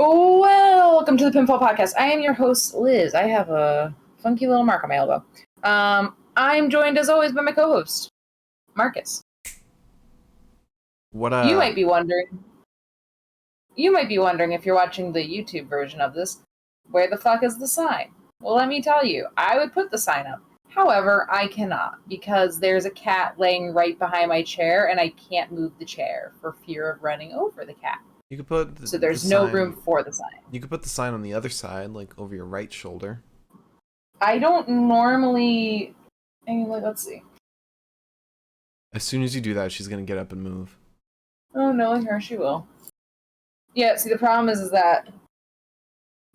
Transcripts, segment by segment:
Oh, welcome to the Pinfall Podcast. I am your host, Liz. I have a funky little mark on my elbow. I'm joined, as always, by my co-host, Marcus. What You might be wondering if you're watching the YouTube version of this, where the fuck is the sign? Well, let me tell you, I would put the sign up. However, I cannot, because there's a cat laying right behind my chair, and I can't move the chair for fear of running over the cat. You could put So there's no room for the sign. You could put the sign on the other side, like over your right shoulder. I don't normally... let's see. As soon as you do that, she's gonna get up and move. Oh, knowing her, she will. Yeah, see, the problem is that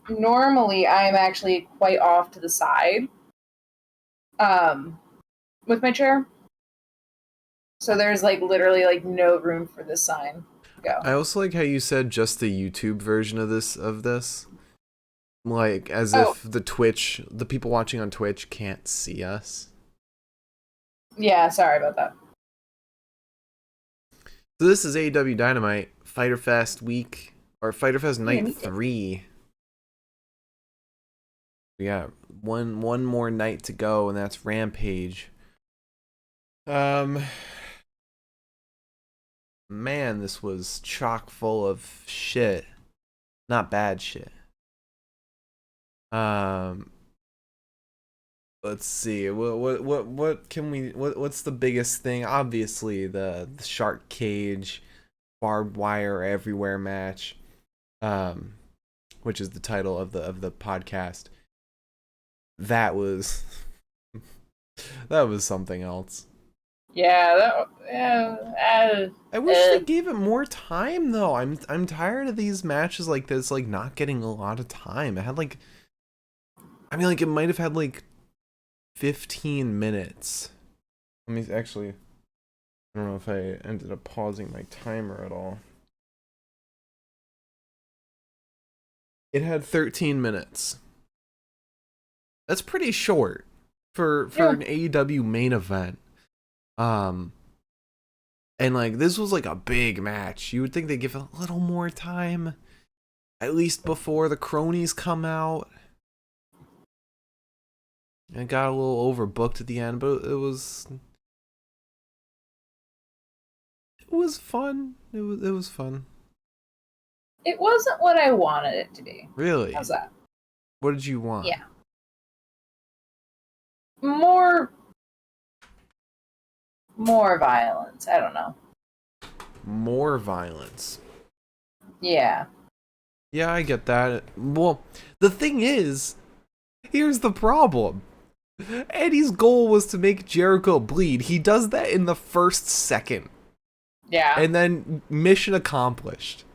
normally I'm actually quite off to the side with my chair. So there's, literally, no room for this sign to go. I also like how you said just the YouTube version of this. Like, as if the people watching on Twitch can't see us. Yeah, sorry about that. So this is AEW Dynamite, Fyter Fest week, or Fyter Fest night 3. Yeah, one more night to go, and that's Rampage. Man, this was chock full of shit. Not bad shit. Let's see. What can we what's the biggest thing? Obviously the shark cage, barbed wire everywhere match. Which is the title of the podcast. That was something else. Yeah, I wish they gave it more time though. I'm tired of these matches like this, like not getting a lot of time. It had it might have had 15 minutes. Let me actually, I don't know if I ended up pausing my timer at all. It had 13 minutes. That's pretty short for an AEW main event. And this was a big match. You would think they'd give it a little more time, at least before the cronies come out. It got a little overbooked at the end, but it was fun. It was fun. It wasn't what I wanted it to be. Really? How's that? What did you want? Yeah. More violence. I don't know. More violence. Yeah. Yeah, I get that. Well, the thing is, here's the problem. Eddie's goal was to make Jericho bleed. He does that in the first second. Yeah. And then mission accomplished.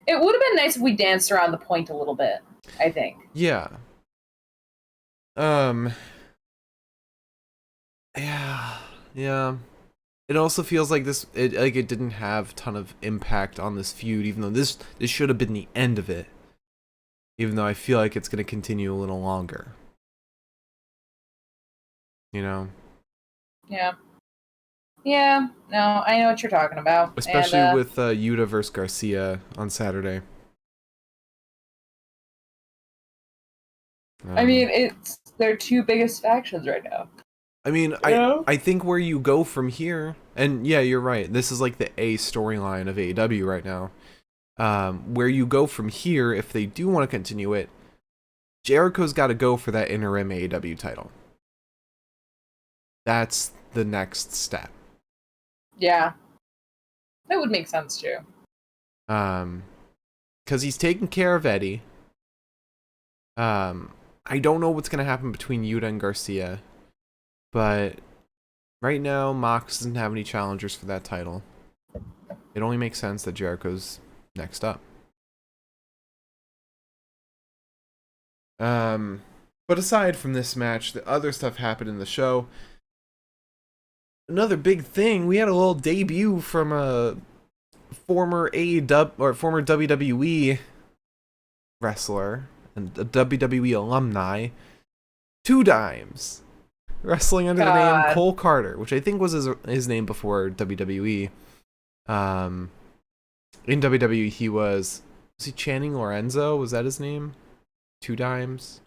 It would have been nice if we danced around the point a little bit, I think. Yeah. Yeah. It also feels like it didn't have a ton of impact on this feud, even though this should have been the end of it. Even though I feel like it's going to continue a little longer. You know? Yeah. Yeah. No, I know what you're talking about. Especially with Yuta versus Garcia on Saturday. I mean, their two biggest factions right now. I mean, I think where you go from here, and yeah, you're right. This is the A storyline of AEW right now. Where you go from here, if they do want to continue it, Jericho's got to go for that interim AEW title. That's the next step. Yeah. That would make sense too. Because he's taking care of Eddie. I don't know what's going to happen between Yuta and Garcia. But right now, Mox doesn't have any challengers for that title. It only makes sense that Jericho's next up. But aside from this match, the other stuff happened in the show. Another big thing, we had a little debut from a former former WWE wrestler and a WWE alumni, Two Dimes, wrestling under the name Cole Carter, which I think was his name before WWE. In WWE, he was Was he Channing Lorenzo? Was that his name? Two Dimes?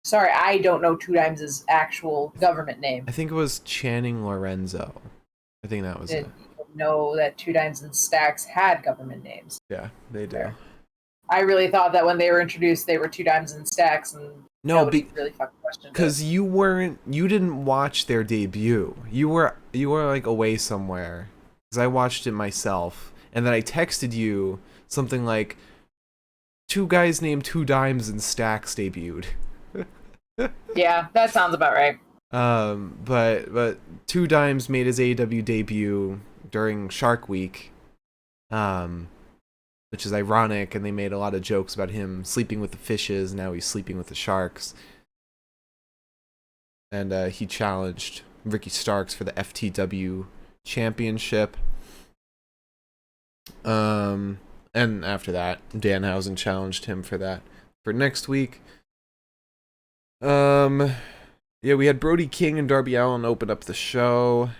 Sorry, I don't know Two Dimes' actual government name. I think it was Channing Lorenzo. I think that was it. Didn't know that Two Dimes and Stacks had government names. Yeah, they do. There. I really thought that when they were introduced, they were Two Dimes and Stacks, and nobody really fucking questioned it. Because you didn't watch their debut. You were like away somewhere. Because I watched it myself, and then I texted you something like, two guys named Two Dimes and Stacks debuted. Yeah, that sounds about right. But Two Dimes made his AEW debut during Shark Week, which is ironic, and they made a lot of jokes about him sleeping with the fishes. Now he's sleeping with the sharks, and he challenged Ricky Starks for the FTW championship. And after that, Danhausen challenged him for that for next week. Yeah, we had Brody King and Darby Allin open up the show.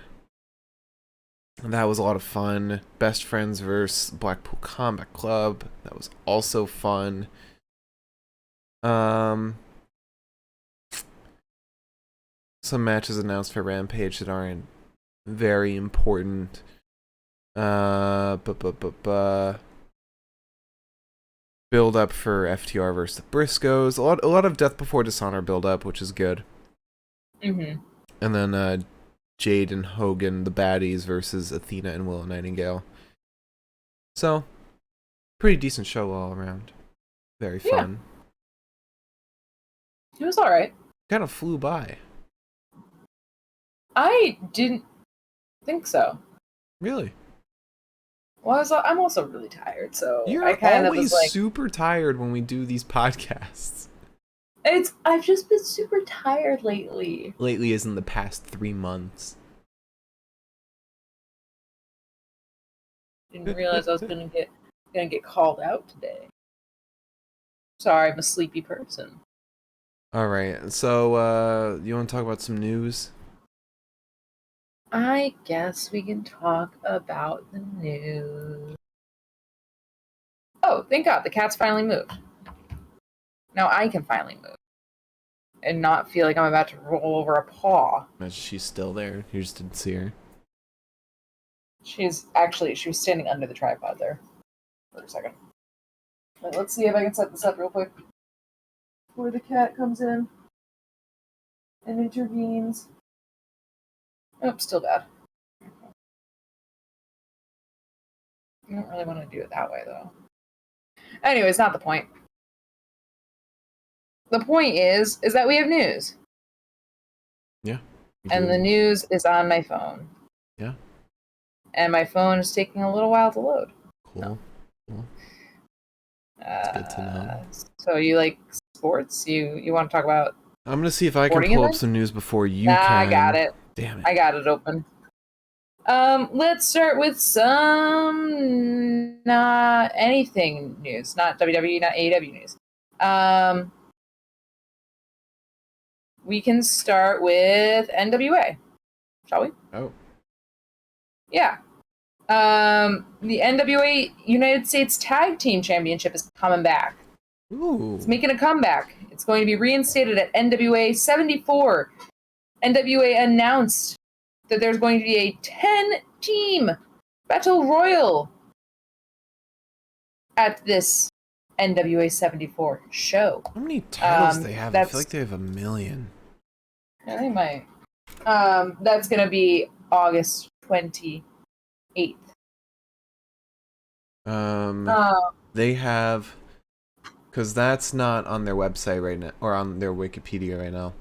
And that was a lot of fun. Best Friends versus Blackpool Combat Club. That was also fun. Some matches announced for Rampage that aren't very important. Build up for FTR versus the Briscoes. A lot of Death Before Dishonor build up, which is good. Mm-hmm. And then Jade and Hogan, the baddies, versus Athena and Willow Nightingale. So, pretty decent show all around. Very fun. It was alright. Kind of flew by. I didn't think so. Really? Well, I'm also really tired, so You're I kind of always was like, super tired when we do these podcasts. I've just been super tired lately. Lately is in the past 3 months. Didn't realize I was gonna get called out today. Sorry, I'm a sleepy person. Alright, so you want to talk about some news? I guess we can talk about the news. Oh, thank God, the cat's finally moved. Now I can finally move. And not feel like I'm about to roll over a paw. Imagine she's still there. You just didn't see her. She was standing under the tripod there for a second. Wait, let's see if I can set this up real quick before the cat comes in and intervenes. Oh, still bad. I don't really want to do it that way, though. Anyways, not the point. The point is that we have news. Yeah. And the news is on my phone. Yeah. And my phone is taking a little while to load. Cool. Cool. That's good to know. So you like sports? You want to talk about? I'm gonna see if I can pull up some news before you can. I got it. Damn it. I got it open. Let's start with some not anything news, not WWE, not AEW news. We can start with NWA, shall we? Oh. Yeah. The NWA United States Tag Team Championship is coming back. Ooh. It's making a comeback. It's going to be reinstated at NWA 74. NWA announced that there's going to be a 10-team Battle Royal at this NWA 74 show. How many titles they have? I feel like they have 1 million. Yeah, they might. That's going to be August 28th. They have, because that's not on their website right now, or on their Wikipedia right now.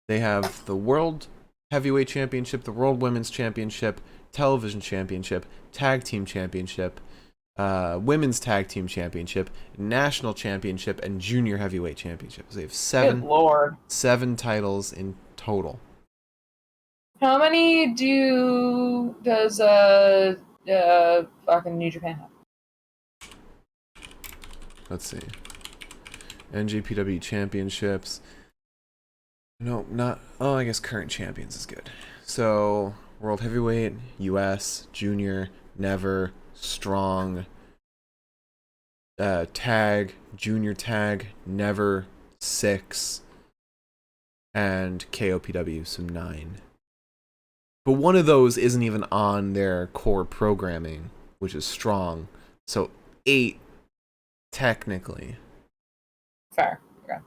They have the World Heavyweight Championship, the World Women's Championship, Television Championship, Tag Team Championship, Women's Tag Team Championship, National Championship, and Junior Heavyweight Championship. So they have Good Lord. 7 titles in total. How many does fucking New Japan have? Let's see. NJPW Championships. No, not. Oh, I guess current champions is good. So, World Heavyweight, US, Junior, Never, strong tag, junior tag, never 6, and KOPW, so 9. But one of those isn't even on their core programming, which is strong. So 8, technically. Fair. Okay.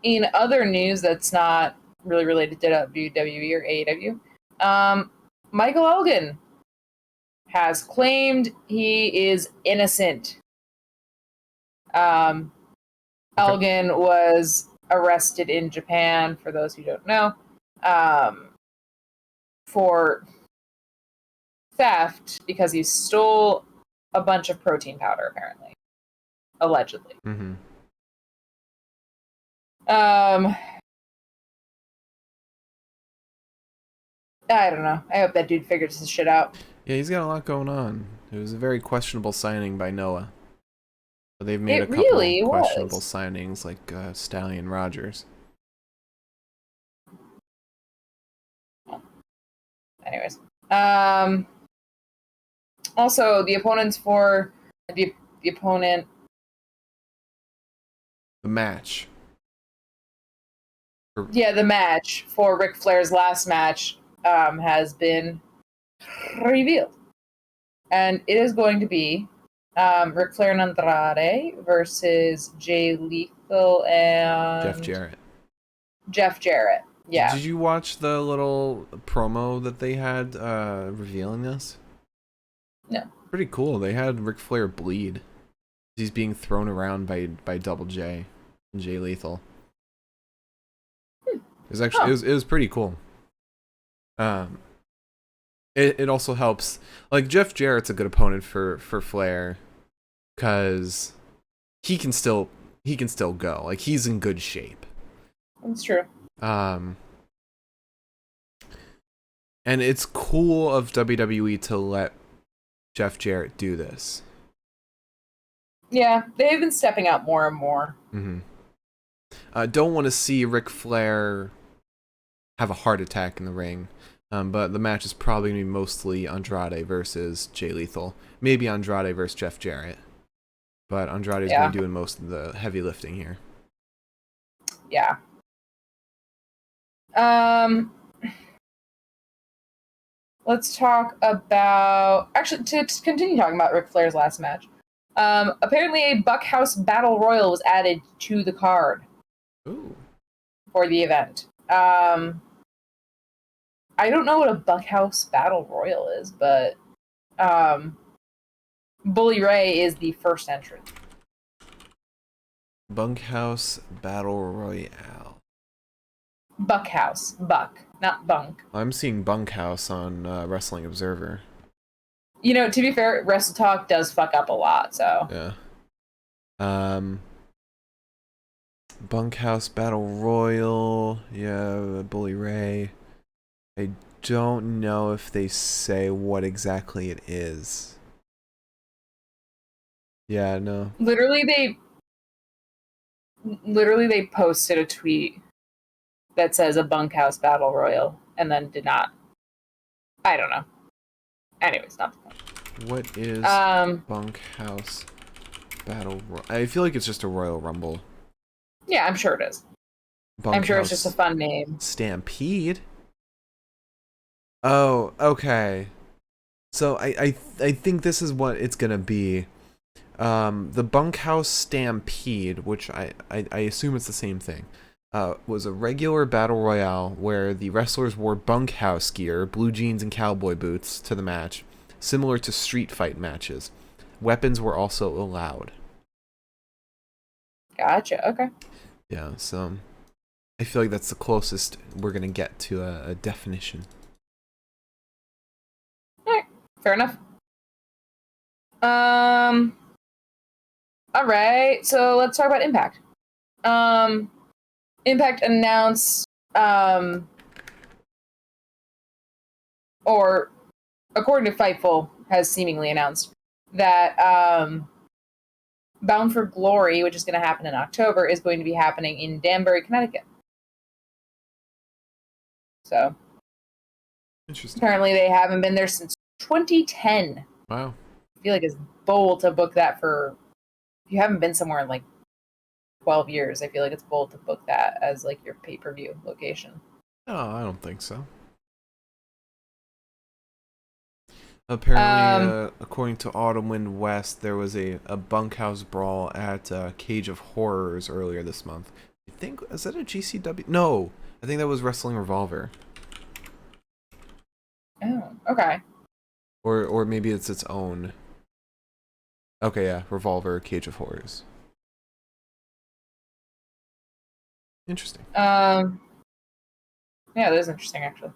In other news that's not really related to WWE or AEW, Michael Elgin has claimed he is innocent. Okay. Elgin was arrested in Japan, for those who don't know, for theft because he stole a bunch of protein powder, apparently. Allegedly. Mm-hmm. I don't know. I hope that dude figures his shit out. Yeah, he's got a lot going on. It was a very questionable signing by Noah. But they've made a couple questionable signings, like Stallion Rogers. Anyways. Also, the opponents for the opponent. The match. Yeah, the match for Ric Flair's last match has been revealed. And it is going to be Ric Flair and Andrade versus Jay Lethal and Jeff Jarrett. Yeah. Did you watch the little promo that they had revealing this? No. Pretty cool. They had Ric Flair bleed. He's being thrown around by Double J and Jay Lethal. It was actually it was pretty cool. It also helps, like, Jeff Jarrett's a good opponent for Flair because he can still go. Like, he's in good shape. That's true. And it's cool of WWE to let Jeff Jarrett do this. Yeah, they've been stepping out more and more. Mm-hmm. Don't want to see Ric Flair have a heart attack in the ring. But the match is probably going to be mostly Andrade versus Jay Lethal. Maybe Andrade versus Jeff Jarrett. But Andrade's going to be doing most of the heavy lifting here. Yeah. Let's talk about... Actually, to continue talking about Ric Flair's last match. Apparently a Buckhouse Battle Royal was added to the card. Ooh. For the event. I don't know what a Buckhouse Battle Royal is, but Bully Ray is the first entrant. Bunkhouse Battle Royale. Buckhouse. Buck, not bunk. I'm seeing Bunkhouse on Wrestling Observer. You know, to be fair, Wrestle Talk does fuck up a lot, so. Yeah. Bunkhouse Battle Royal. Yeah, Bully Ray. I don't know if they say what exactly it is. Yeah, no. Literally they posted a tweet that says a Bunkhouse Battle Royal and then did not. I don't know. Anyways, not the point. What is Bunkhouse Battle Royal? I feel like it's just a Royal Rumble. Yeah, I'm sure it is. Bunkhouse I'm sure it's just a fun name. Stampede? Oh, okay. So I think this is what it's gonna be. The Bunkhouse Stampede, which I assume it's the same thing, was a regular battle royale where the wrestlers wore bunkhouse gear, blue jeans and cowboy boots to the match, similar to street fight matches. Weapons were also allowed. Gotcha, okay. Yeah, so I feel like that's the closest we're gonna get to a definition. Alright, fair enough. Alright, so let's talk about Impact. Impact announced, or according to Fightful, has seemingly announced that Bound for Glory, which is going to happen in October, is going to be happening in Danbury, Connecticut. So, Interesting. Apparently, they haven't been there since 2010. Wow. I feel like it's bold to book that for. If you haven't been somewhere in like 12 years, I feel like it's bold to book that as like your pay-per-view location. No, I don't think so. Apparently, according to Autumn Wind West, there was a bunkhouse brawl at Cage of Horrors earlier this month. I think, is that a GCW? No, I think that was Wrestling Revolver. Oh, okay. Or maybe it's its own. Okay, yeah, Revolver, Cage of Horrors. Interesting. Yeah, that is interesting, actually.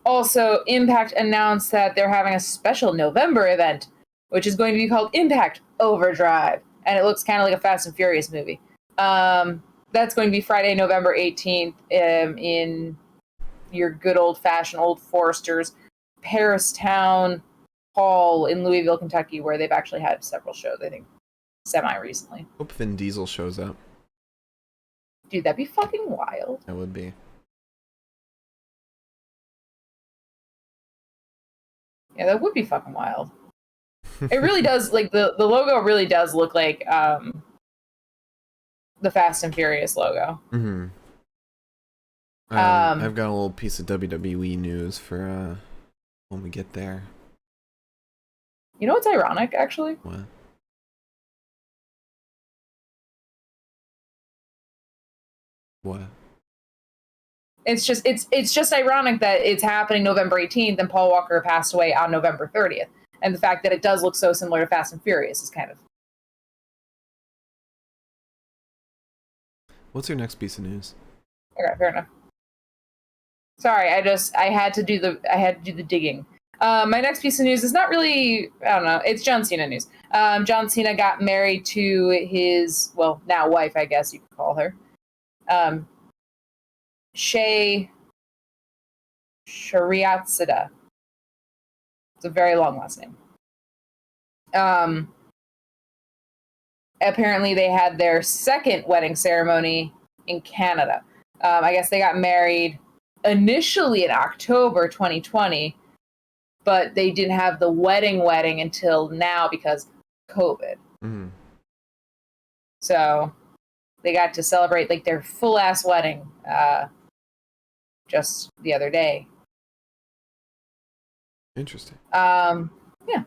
Also, Impact announced that they're having a special November event, which is going to be called Impact Overdrive, and it looks kind of like a Fast and Furious movie. That's going to be Friday, November 18th, in your good old-fashioned Old Foresters Town Hall in Louisville, Kentucky, where they've actually had several shows, I think, semi-recently. Hope Vin Diesel shows up. Dude, that'd be fucking wild. That would be. Yeah, that would be fucking wild. It really does, like, the logo really does look like the Fast and Furious logo. Mm-hmm. I've got a little piece of WWE news for when we get there. You know what's ironic, actually? What? What? It's just ironic that it's happening November 18th and Paul Walker passed away on November 30th. And the fact that it does look so similar to Fast and Furious is kind of... What's your next piece of news? Okay, fair enough. Sorry, I had to do the digging. My next piece of news is not really, I don't know, it's John Cena news. John Cena got married to his, well, now wife, I guess you could call her. Shea Shariatsida. It's a very long last name. Apparently they had their second wedding ceremony in Canada. I guess they got married initially in October 2020, but they didn't have the wedding until now because of COVID. Mm-hmm. So they got to celebrate like their full ass wedding just the other day. Interesting. Yeah.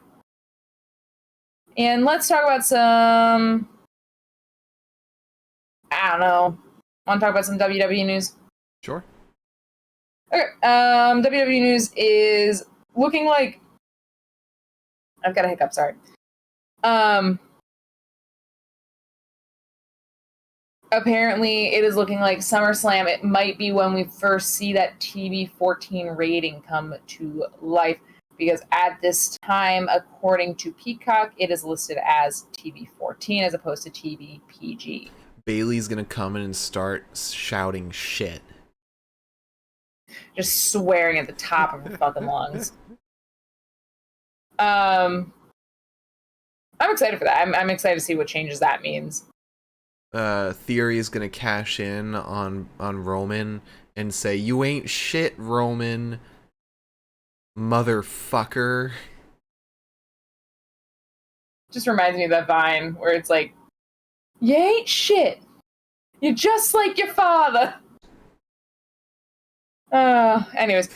And let's talk about some, I don't know. Want to talk about some WWE news? Sure. Okay. WWE news is looking like, I've got a hiccup, sorry. Apparently it is looking like SummerSlam, it might be when we first see that TV14 rating come to life, because at this time, according to Peacock, it is listed as TV14 as opposed to TVPG. Bailey's gonna come in and start shouting shit. Just swearing at the top of her fucking lungs. I'm excited for that. I'm excited to see what changes that means. Theory is gonna cash in on Roman and say, "You ain't shit, Roman, motherfucker." Just reminds me of that Vine where it's like, "You ain't shit. You're just like your father." Anyways,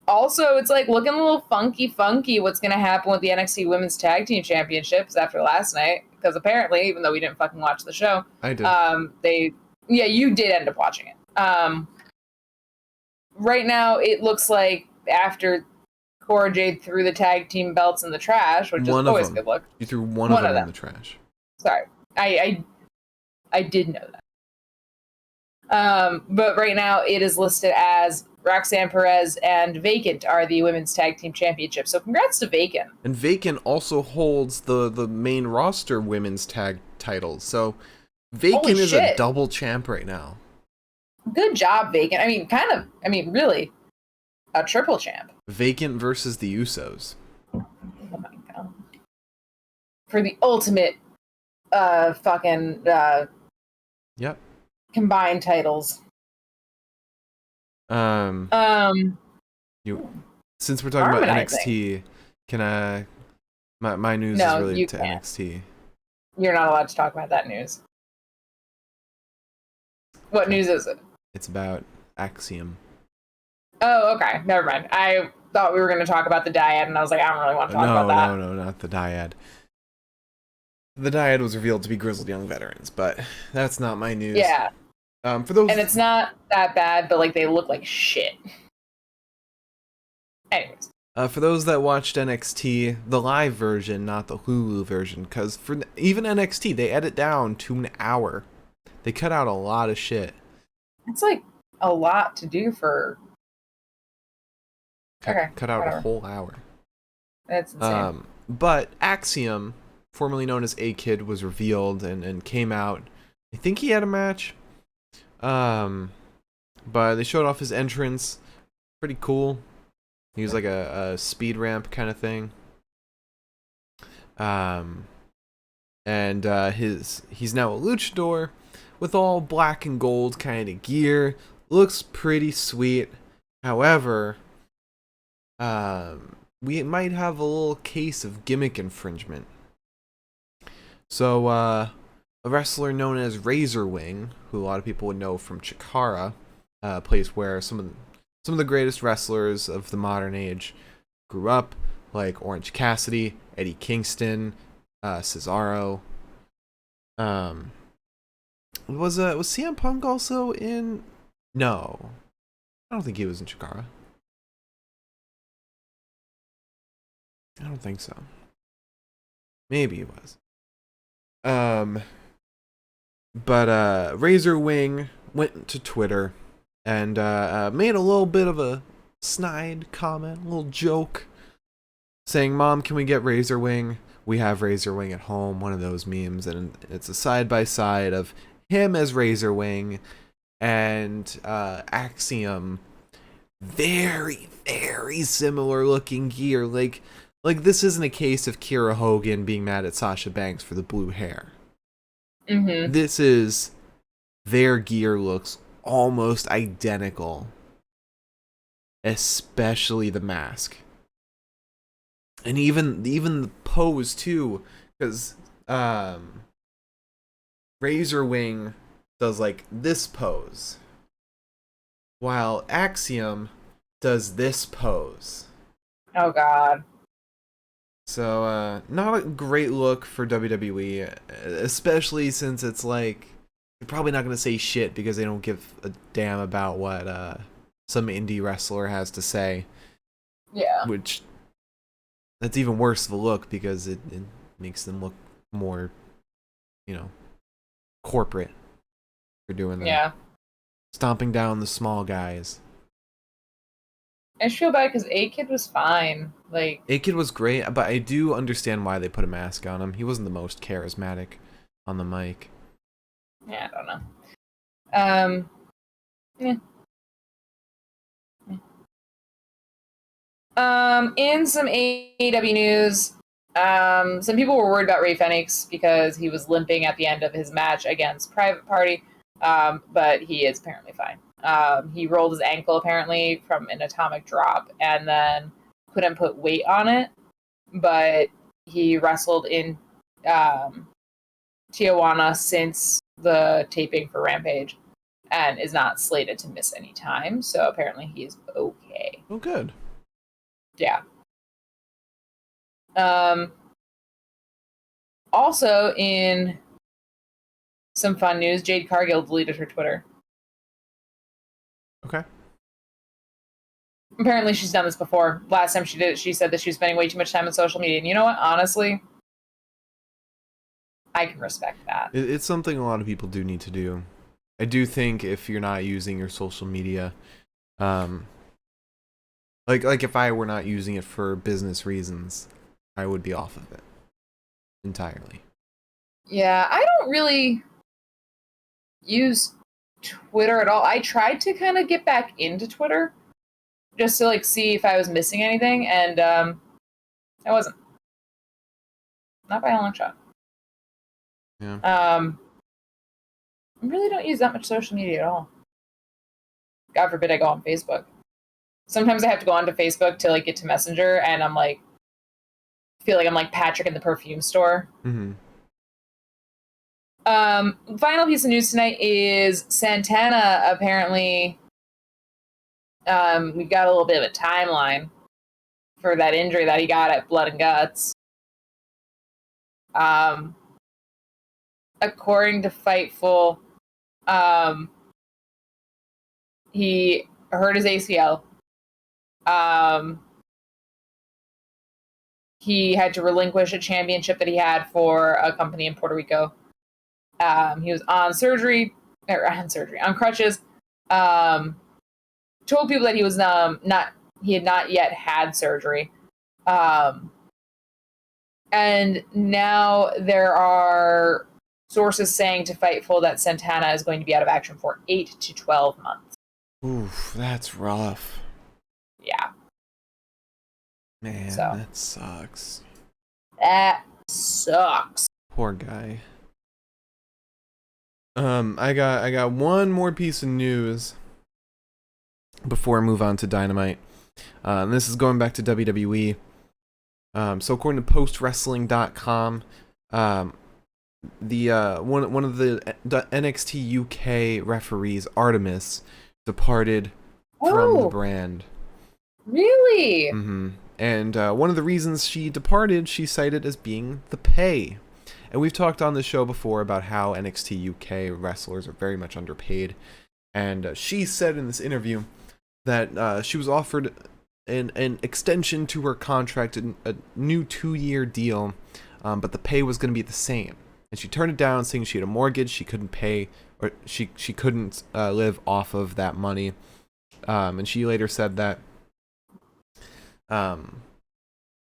also, it's like looking a little funky what's going to happen with the NXT Women's Tag Team Championships after last night. Because apparently, even though we didn't fucking watch the show, I did. You did end up watching it. Right now, it looks like after Cora Jade threw the tag team belts in the trash, which is always a good look. You threw one of them in the trash. Sorry, I did know that. But right now, it is listed as Roxanne Perez and Vacant are the Women's Tag Team Championship. So congrats to Vacant. And Vacant also holds the main roster women's tag titles. So Vacant is a double champ right now. Good job, Vacant. Really, a triple champ. Vacant versus the Usos. Oh my god. For the ultimate Yep. combined titles. Um, You, since we're talking about harmonizing. NXT, can I? My news is No, related you to can't. NXT. You're not allowed to talk about that news. What Okay, news is it? it's about Axiom. Oh, okay. Never mind. I thought we were going to talk about the dyad, and I was like, I don't really want to talk about No, no, that. no, not the dyad. The dyad was revealed to be grizzled young veterans, but that's not my news. Yeah. For And those it's not that bad, but like they look like shit. Anyways. for those that watched NXT, the live version, not the Hulu version, because for even NXT, they edit down to an hour. They cut out a lot of shit. It's like a lot to do for. Okay, Cut out a whatever. whole hour. That's insane. But Axiom, formerly known as A-Kid, was revealed and came out. I think he had a match. But they showed off his entrance. Pretty cool. He was like a speed ramp kind of thing. And he's now a luchador with all black and gold kind of gear. Looks pretty sweet. However, we might have a little case of gimmick infringement. So, a wrestler known as Razor Wing, who a lot of people would know from Chikara, a place where some of the greatest wrestlers of the modern age grew up, like Orange Cassidy, Eddie Kingston, Cesaro. Was CM Punk also in? No, I don't think he was in Chikara. I don't think so. Maybe he was. But Razor Wing went to Twitter and made a little bit of a snide comment, a little joke, saying, "Mom, can we get Razor Wing? We have Razor Wing at home." One of those memes, and it's a side by side of him as Razor Wing and Axiom. Very, very similar looking gear. Like this isn't a case of Kira Hogan being mad at Sasha Banks for the blue hair. Mm-hmm. This is their gear looks almost identical, especially the mask. And even the pose too, because Razor Wing does like this pose, while Axiom does this pose. Oh God. So not a great look for WWE, especially since it's like they're probably not gonna say shit because they don't give a damn about what some indie wrestler has to say. Yeah. Which that's even worse of a look because it makes them look more, you know, corporate for doing that. Yeah. Stomping down the small guys. I just feel bad because A-Kid was fine. Like, A-Kid was great, but I do understand why they put a mask on him. He wasn't the most charismatic on the mic. yeah, I don't know. Um, yeah. In some AEW news, some people were worried about Ray Fenix because he was limping at the end of his match against Private Party, but he is apparently fine. He rolled his ankle apparently from an atomic drop and then couldn't put weight on it, but he wrestled in Tijuana since the taping for Rampage and is not slated to miss any time, so apparently he is okay. Oh, good. Yeah. Also, in some fun news, Jade Cargill deleted her Twitter. Okay. Apparently, she's done this before. Last time she did it, she said that she was spending way too much time on social media. And you know what? Honestly, I can respect that. It's something a lot of people do need to do. I do think if you're not using your social media, like if I were not using it for business reasons, I would be off of it entirely. Yeah, I don't really use Twitter at all. I tried to kind of get back into Twitter just to like see if I was missing anything, and I wasn't. Not by a long shot. Yeah. I really don't use that much social media at all. God forbid I go on Facebook. Sometimes I have to go onto Facebook to like get to Messenger, and I'm like, feel like I'm like Patrick in the perfume store. Mm-hmm. Final piece of news tonight is Santana apparently. We've got a little bit of a timeline for that injury that he got at Blood and Guts. According to Fightful, he hurt his ACL. He had to relinquish a championship that he had for a company in Puerto Rico. He was on crutches. Told people that he was he had not yet had surgery. And now there are sources saying to Fightful that Santana is going to be out of action for 8 to 12 months. Oof, that's rough. Yeah. Man, that sucks. That sucks. Poor guy. I got one more piece of news before I move on to Dynamite. And this is going back to WWE. So according to postwrestling.com, the one of the NXT UK referees, Artemis, departed from the brand. Really? Mm-hmm. And one of the reasons she departed, she cited as being the pay. And we've talked on the show before about how NXT UK wrestlers are very much underpaid. And she said in this interview that she was offered an extension to her contract, a new 2-year deal, but the pay was going to be the same. And she turned it down, saying she had a mortgage, she couldn't pay, or she couldn't live off of that money. And she later said that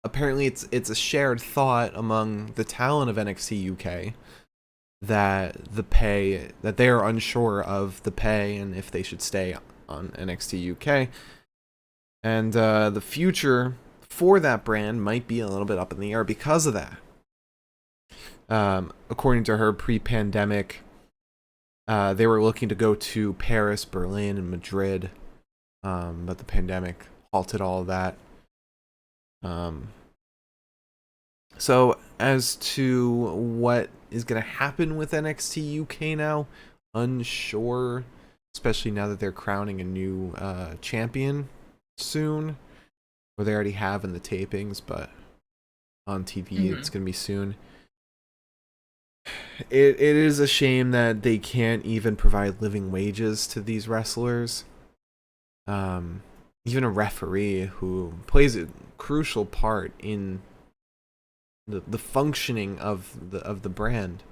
apparently it's a shared thought among the talent of NXT UK that they are unsure of the pay and if they should stay on NXT UK. And the future for that brand might be a little bit up in the air because of that. According to her, pre-pandemic, they were looking to go to Paris, Berlin, and Madrid, but the pandemic halted all of that. So as to what is going to happen with NXT UK now, unsure, especially now that they're crowning a new champion soon, or they already have in the tapings, but on TV it's going to be soon. It is a shame that they can't even provide living wages to these wrestlers. Even a referee who plays a crucial part in the functioning of the brand.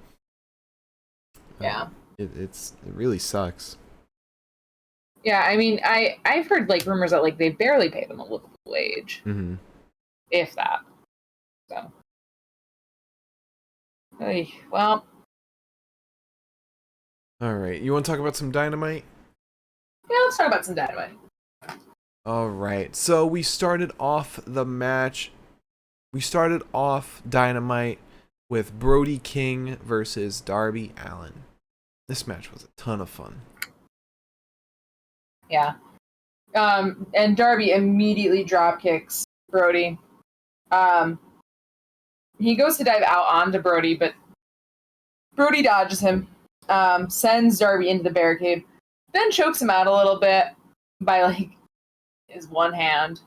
Yeah. It really sucks. Yeah, I mean, I've heard like rumors that like they barely pay them a livable wage, if that. So, well. All right, you want to talk about some Dynamite? Yeah, let's talk about some Dynamite. All right, so we started off the match. We started off Dynamite with Brody King versus Darby Allin. This match was a ton of fun. Yeah. And Darby immediately drop kicks Brody. He goes to dive out onto Brody, but Brody dodges him, sends Darby into the barricade, then chokes him out a little bit by like his one hand.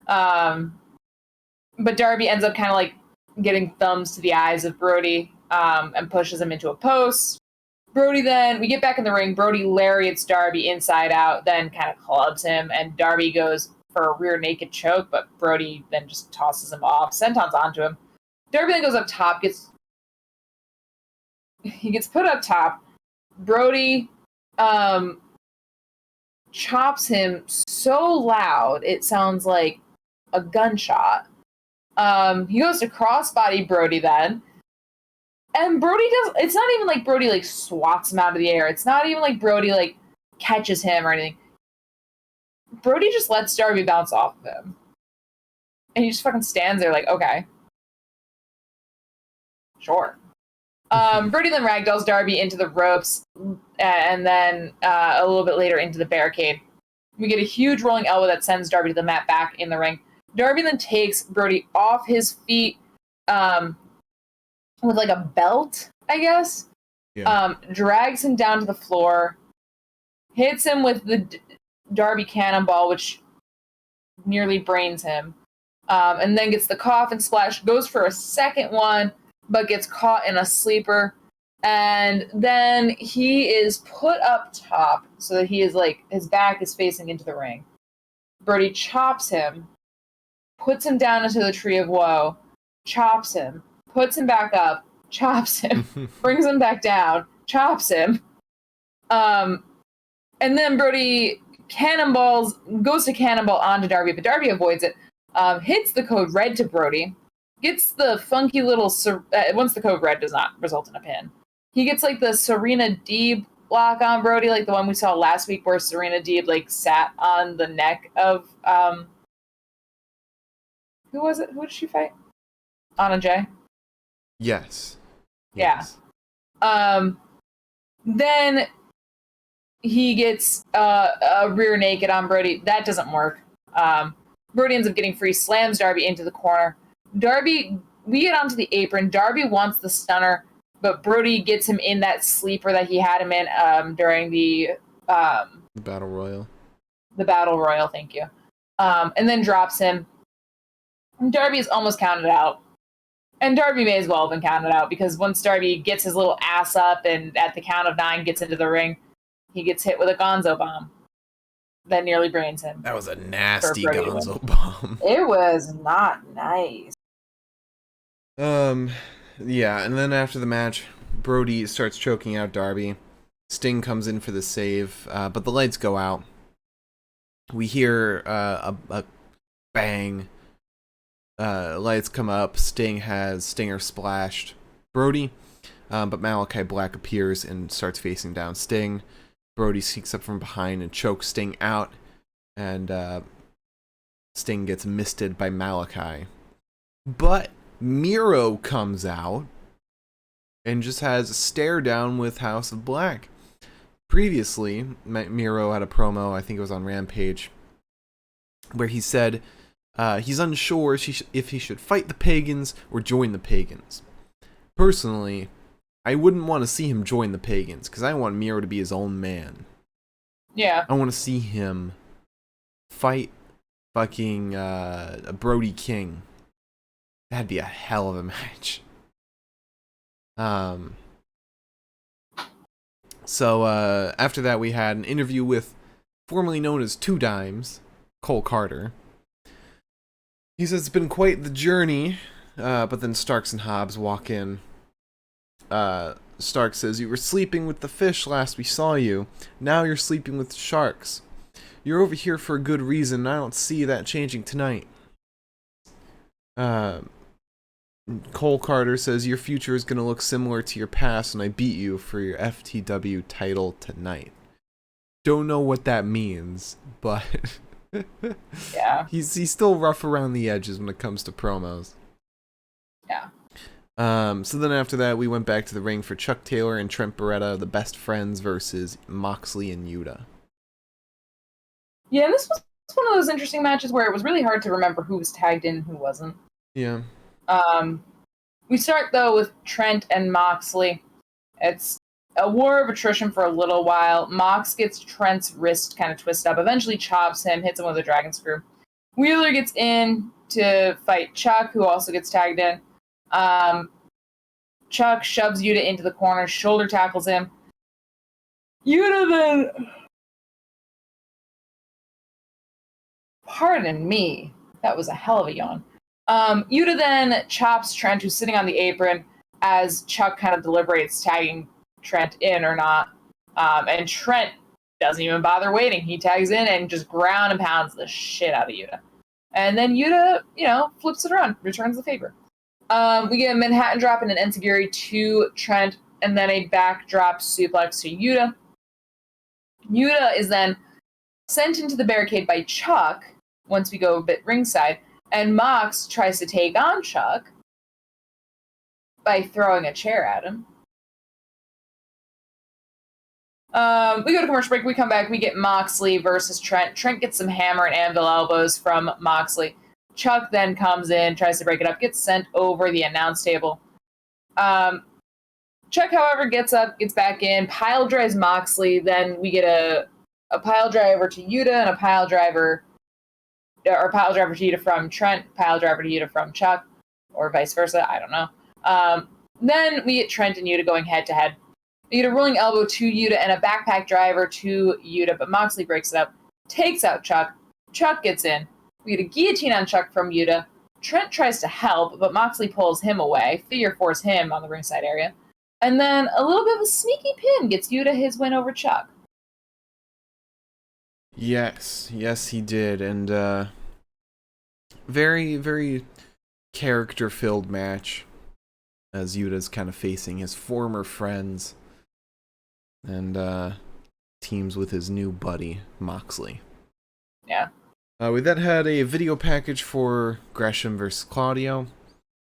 But Darby ends up kind of like getting thumbs to the eyes of Brody, and pushes him into a post. Brody we get back in the ring. Brody lariats Darby inside out, then kind of clubs him, and Darby goes for a rear naked choke, but Brody then just tosses him off. Senton's onto him. Darby then goes up top, he gets put up top. Brody chops him so loud it sounds like a gunshot. He goes to crossbody Brody then. And Brody it's not even like Brody like swats him out of the air. It's not even like Brody like catches him or anything. Brody just lets Darby bounce off of him. And he just fucking stands there like, okay. Sure. Brody then ragdolls Darby into the ropes and then a little bit later into the barricade. We get a huge rolling elbow that sends Darby to the mat back in the ring. Darby then takes Brody off his feet with like a belt, I guess. Yeah. Drags him down to the floor, hits him with the Darby cannonball, which nearly brains him, and then gets the coffin splash, goes for a second one, but gets caught in a sleeper. And then he is put up top so that he is like, his back is facing into the ring. Brody chops him, puts him down into the Tree of Woe, chops him, puts him back up, chops him, brings him back down, chops him. And then Brody goes to cannonball onto Darby, but Darby avoids it, hits the code red to Brody, gets the funky little, once the code red does not result in a pin, he gets like the Serena Deeb lock on Brody, like the one we saw last week where Serena Deeb like sat on the neck of, who was it? Who did she fight? Anna Jay? Yes. Yeah. Then he gets a rear naked on Brody. That doesn't work. Brody ends up getting free, slams Darby into the corner. We get onto the apron. Darby wants the stunner, but Brody gets him in that sleeper that he had him in during the Battle Royal. The Battle Royal, thank you. And then drops him. Darby is almost counted out. And Darby may as well have been counted out because once Darby gets his little ass up and at the count of 9 gets into the ring, he gets hit with a Gonzo bomb that nearly brains him. That was a nasty Gonzo bomb. It was not nice. Yeah, and then after the match, Brody starts choking out Darby. Sting comes in for the save, but the lights go out. We hear a bang. Lights come up. Sting has Stinger splashed Brody, but Malachi Black appears and starts facing down Sting. Brody sneaks up from behind and chokes Sting out, and Sting gets misted by Malachi. But Miro comes out and just has a stare down with House of Black. Previously, Miro had a promo, I think it was on Rampage, where he said he's unsure if he should fight the Pagans or join the Pagans. Personally, I wouldn't want to see him join the Pagans, because I want Miro to be his own man. Yeah. I want to see him fight fucking Brody King. That'd be a hell of a match. So after that, we had an interview with formerly known as Two Dimes, Cole Carter. He says it's been quite the journey, but then Starks and Hobbs walk in. Stark says, "You were sleeping with the fish last we saw you. Now you're sleeping with sharks. You're over here for a good reason, and I don't see that changing tonight." Cole Carter says, "Your future is going to look similar to your past, and I beat you for your FTW title tonight." Don't know what that means, but yeah, he's still rough around the edges when it comes to promos. Yeah. So then after that, we went back to the ring for Chuck Taylor and Trent Beretta, the Best Friends, versus Moxley and Yuta. Yeah, this was one of those interesting matches where it was really hard to remember who was tagged in and who wasn't. Yeah. We start, though, with Trent and Moxley. It's a war of attrition for a little while. Mox gets Trent's wrist kind of twisted up, eventually chops him, hits him with a dragon screw. Wheeler gets in to fight Chuck, who also gets tagged in. Chuck shoves Yuta into the corner, shoulder tackles him. Yuta then... Pardon me. That was a hell of a yawn. Yuta then chops Trent, who's sitting on the apron, as Chuck kind of deliberates tagging Trent in or not. And Trent doesn't even bother waiting. He tags in and just ground and pounds the shit out of Yuta. And then Yuta, flips it around, returns the favor. We get a Manhattan drop and an enziguri to Trent, and then a backdrop suplex to Yuta. Yuta is then sent into the barricade by Chuck once we go a bit ringside, and Mox tries to take on Chuck by throwing a chair at him. We go to commercial break. We come back. We get Moxley versus Trent. Trent gets some hammer and anvil elbows from Moxley. Chuck then comes in, tries to break it up, gets sent over the announce table. Chuck, however, gets up, gets back in, pile drives Moxley. Then we get a pile driver to Yuta and a pile driver to Yuta from Trent, pile driver to Yuta from Chuck, or vice versa. I don't know. Then we get Trent and Yuta going head to head. We get a rolling elbow to Yuta and a backpack driver to Yuta, but Moxley breaks it up, takes out Chuck. Chuck gets in. We get a guillotine on Chuck from Yuta. Trent tries to help, but Moxley pulls him away, figure fours him on the ringside area. And then a little bit of a sneaky pin gets Yuta his win over Chuck. Yes, he did, and very, very character-filled match as Yuta's kind of facing his former friends and teams with his new buddy Moxley. Yeah. We then had a video package for Gresham versus Claudio,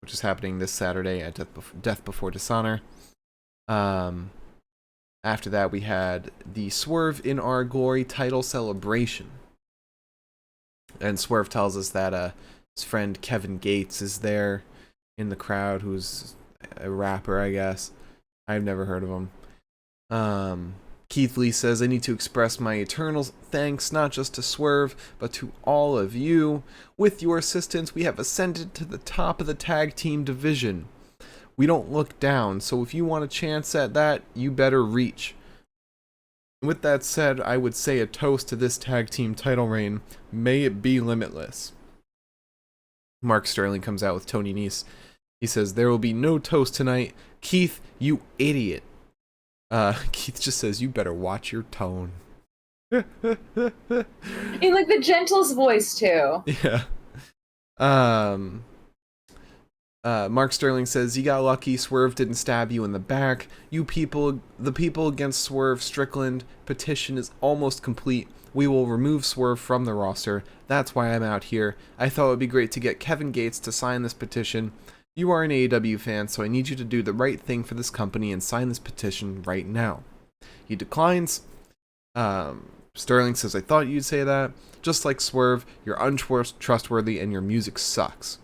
which is happening this Saturday at Death Before Dishonor. After that, we had the Swerve in Our Glory title celebration. And Swerve tells us that his friend Kevin Gates is there in the crowd, who's a rapper, I guess. I've never heard of him. Keith Lee says, I need to express my eternal thanks not just to Swerve, but to all of you. With your assistance, we have ascended to the top of the tag team division. We don't look down, so if you want a chance at that, you better reach. With that said, I would say a toast to this tag team title reign. May it be limitless. Mark Sterling comes out with Tony Nese. He says, there will be no toast tonight. Keith, you idiot. Keith just says, you better watch your tone. In like the gentlest voice, too. Yeah. Mark Sterling says, you got lucky, Swerve didn't stab you in the back. The people against Swerve Strickland petition is almost complete. We will remove Swerve from the roster. That's why I'm out here. I thought it would be great to get Kevin Gates to sign this petition. You are an AEW fan, so I need you to do the right thing for this company and sign this petition right now. He declines. Sterling says, I thought you'd say that. Just like Swerve, you're untrustworthy and your music sucks.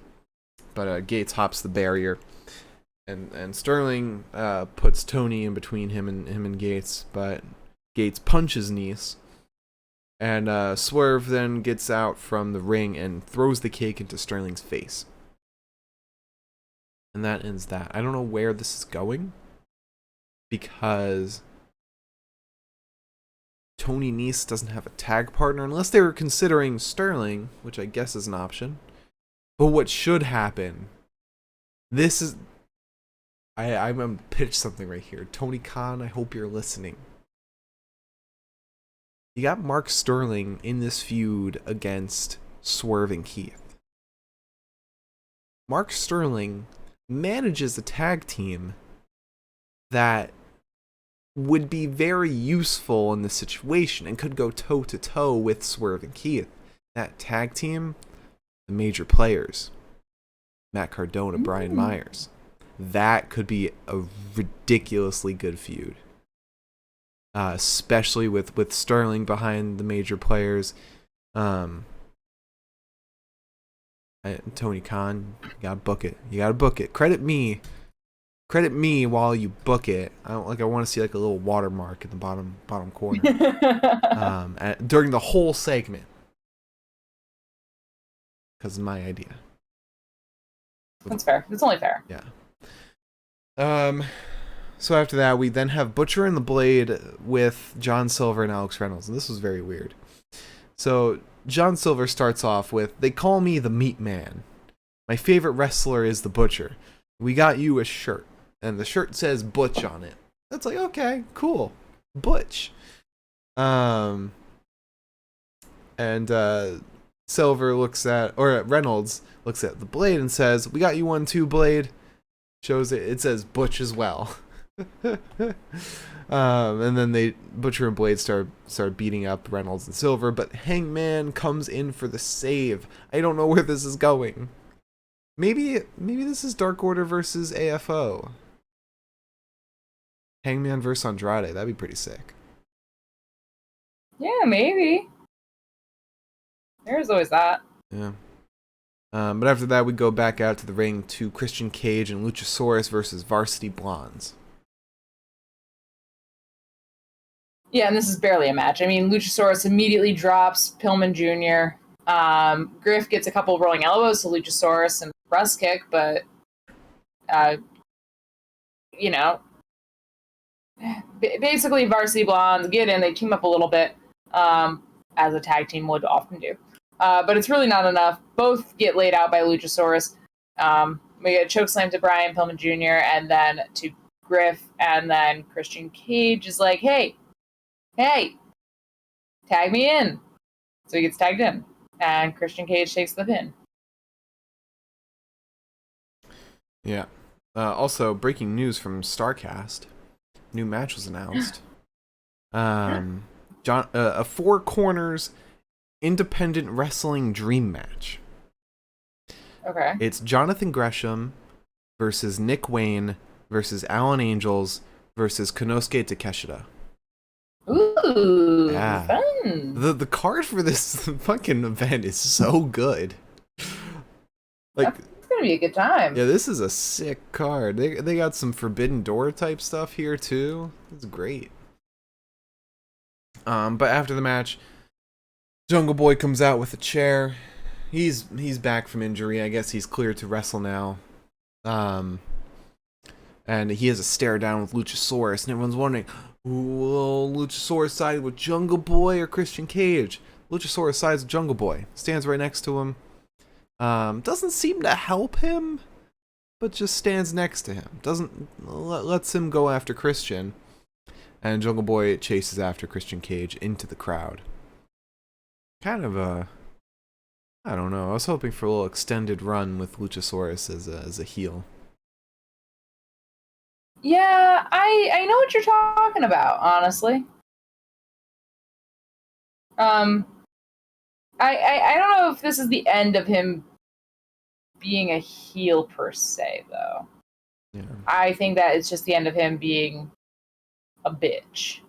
But Gates hops the barrier, and Sterling puts Tony in between him and Gates, but Gates punches Nese, and Swerve then gets out from the ring and throws the cake into Sterling's face. And that ends that. I don't know where this is going, because Tony Nese doesn't have a tag partner, unless they were considering Sterling, which I guess is an option. But what should happen, this is, I'm going to pitch something right here. Tony Khan, I hope you're listening. You got Mark Sterling in this feud against Swerve and Keith. Mark Sterling manages a tag team that would be very useful in this situation and could go toe-to-toe with Swerve and Keith. That tag team, the major players, Matt Cardona, Brian Myers. That could be a ridiculously good feud. Especially with Sterling behind the major players. Tony Khan, you gotta book it. You gotta book it. Credit me while you book it. I want to see like a little watermark in the bottom corner during the whole segment. Because it's my idea. That's fair. It's only fair. Yeah. So after that, we then have Butcher and the Blade with John Silver and Alex Reynolds, and this was very weird. So John Silver starts off with, they call me the Meat Man. My favorite wrestler is the Butcher. We got you a shirt, and the shirt says Butch on it. That's like, okay, cool, Butch. Reynolds looks at the Blade and says, we got you one too, Blade. Shows it says Butch as well. And then Butcher and Blade start beating up Reynolds and Silver, but Hangman comes in for the save. I don't know where this is going. Maybe this is Dark Order versus AFO. Hangman versus Andrade. That'd be pretty sick. Yeah, maybe. There's always that. Yeah. But after that, we go back out to the ring to Christian Cage and Luchasaurus versus Varsity Blondes. Yeah, and this is barely a match. I mean, Luchasaurus immediately drops Pillman Jr. Griff gets a couple rolling elbows to Luchasaurus and breast kick, but you know, basically Varsity Blondes get in, they team up a little bit, as a tag team would often do. But it's really not enough. Both get laid out by Luchasaurus. We get a choke slam to Brian Pillman Jr. and then to Griff, and then Christian Cage is like, hey, tag me in. So he gets tagged in, and Christian Cage takes the pin. Yeah. Also, breaking news from StarCast. New match was announced. A Four Corners independent wrestling dream match. Okay. It's Jonathan Gresham versus Nick Wayne versus Alan Angels versus Konosuke Takeshita. Ooh, yeah. Fun. The card for this fucking event is so good. Like, it's gonna be a good time. Yeah, this is a sick card. They got some Forbidden Door type stuff here too. It's great. But after the match, Jungle Boy comes out with a chair. He's back from injury. I guess he's cleared to wrestle now. And he has a stare down with Luchasaurus, and everyone's wondering, will Luchasaurus side with Jungle Boy or Christian Cage? Luchasaurus sides with Jungle Boy. Stands right next to him. Doesn't seem to help him, but just stands next to him. Lets him go after Christian. And Jungle Boy chases after Christian Cage into the crowd. Kind of I don't know. I was hoping for a little extended run with Luchasaurus as a heel. Yeah, I know what you're talking about, honestly. I don't know if this is the end of him being a heel per se, though. Yeah. I think that it's just the end of him being a bitch.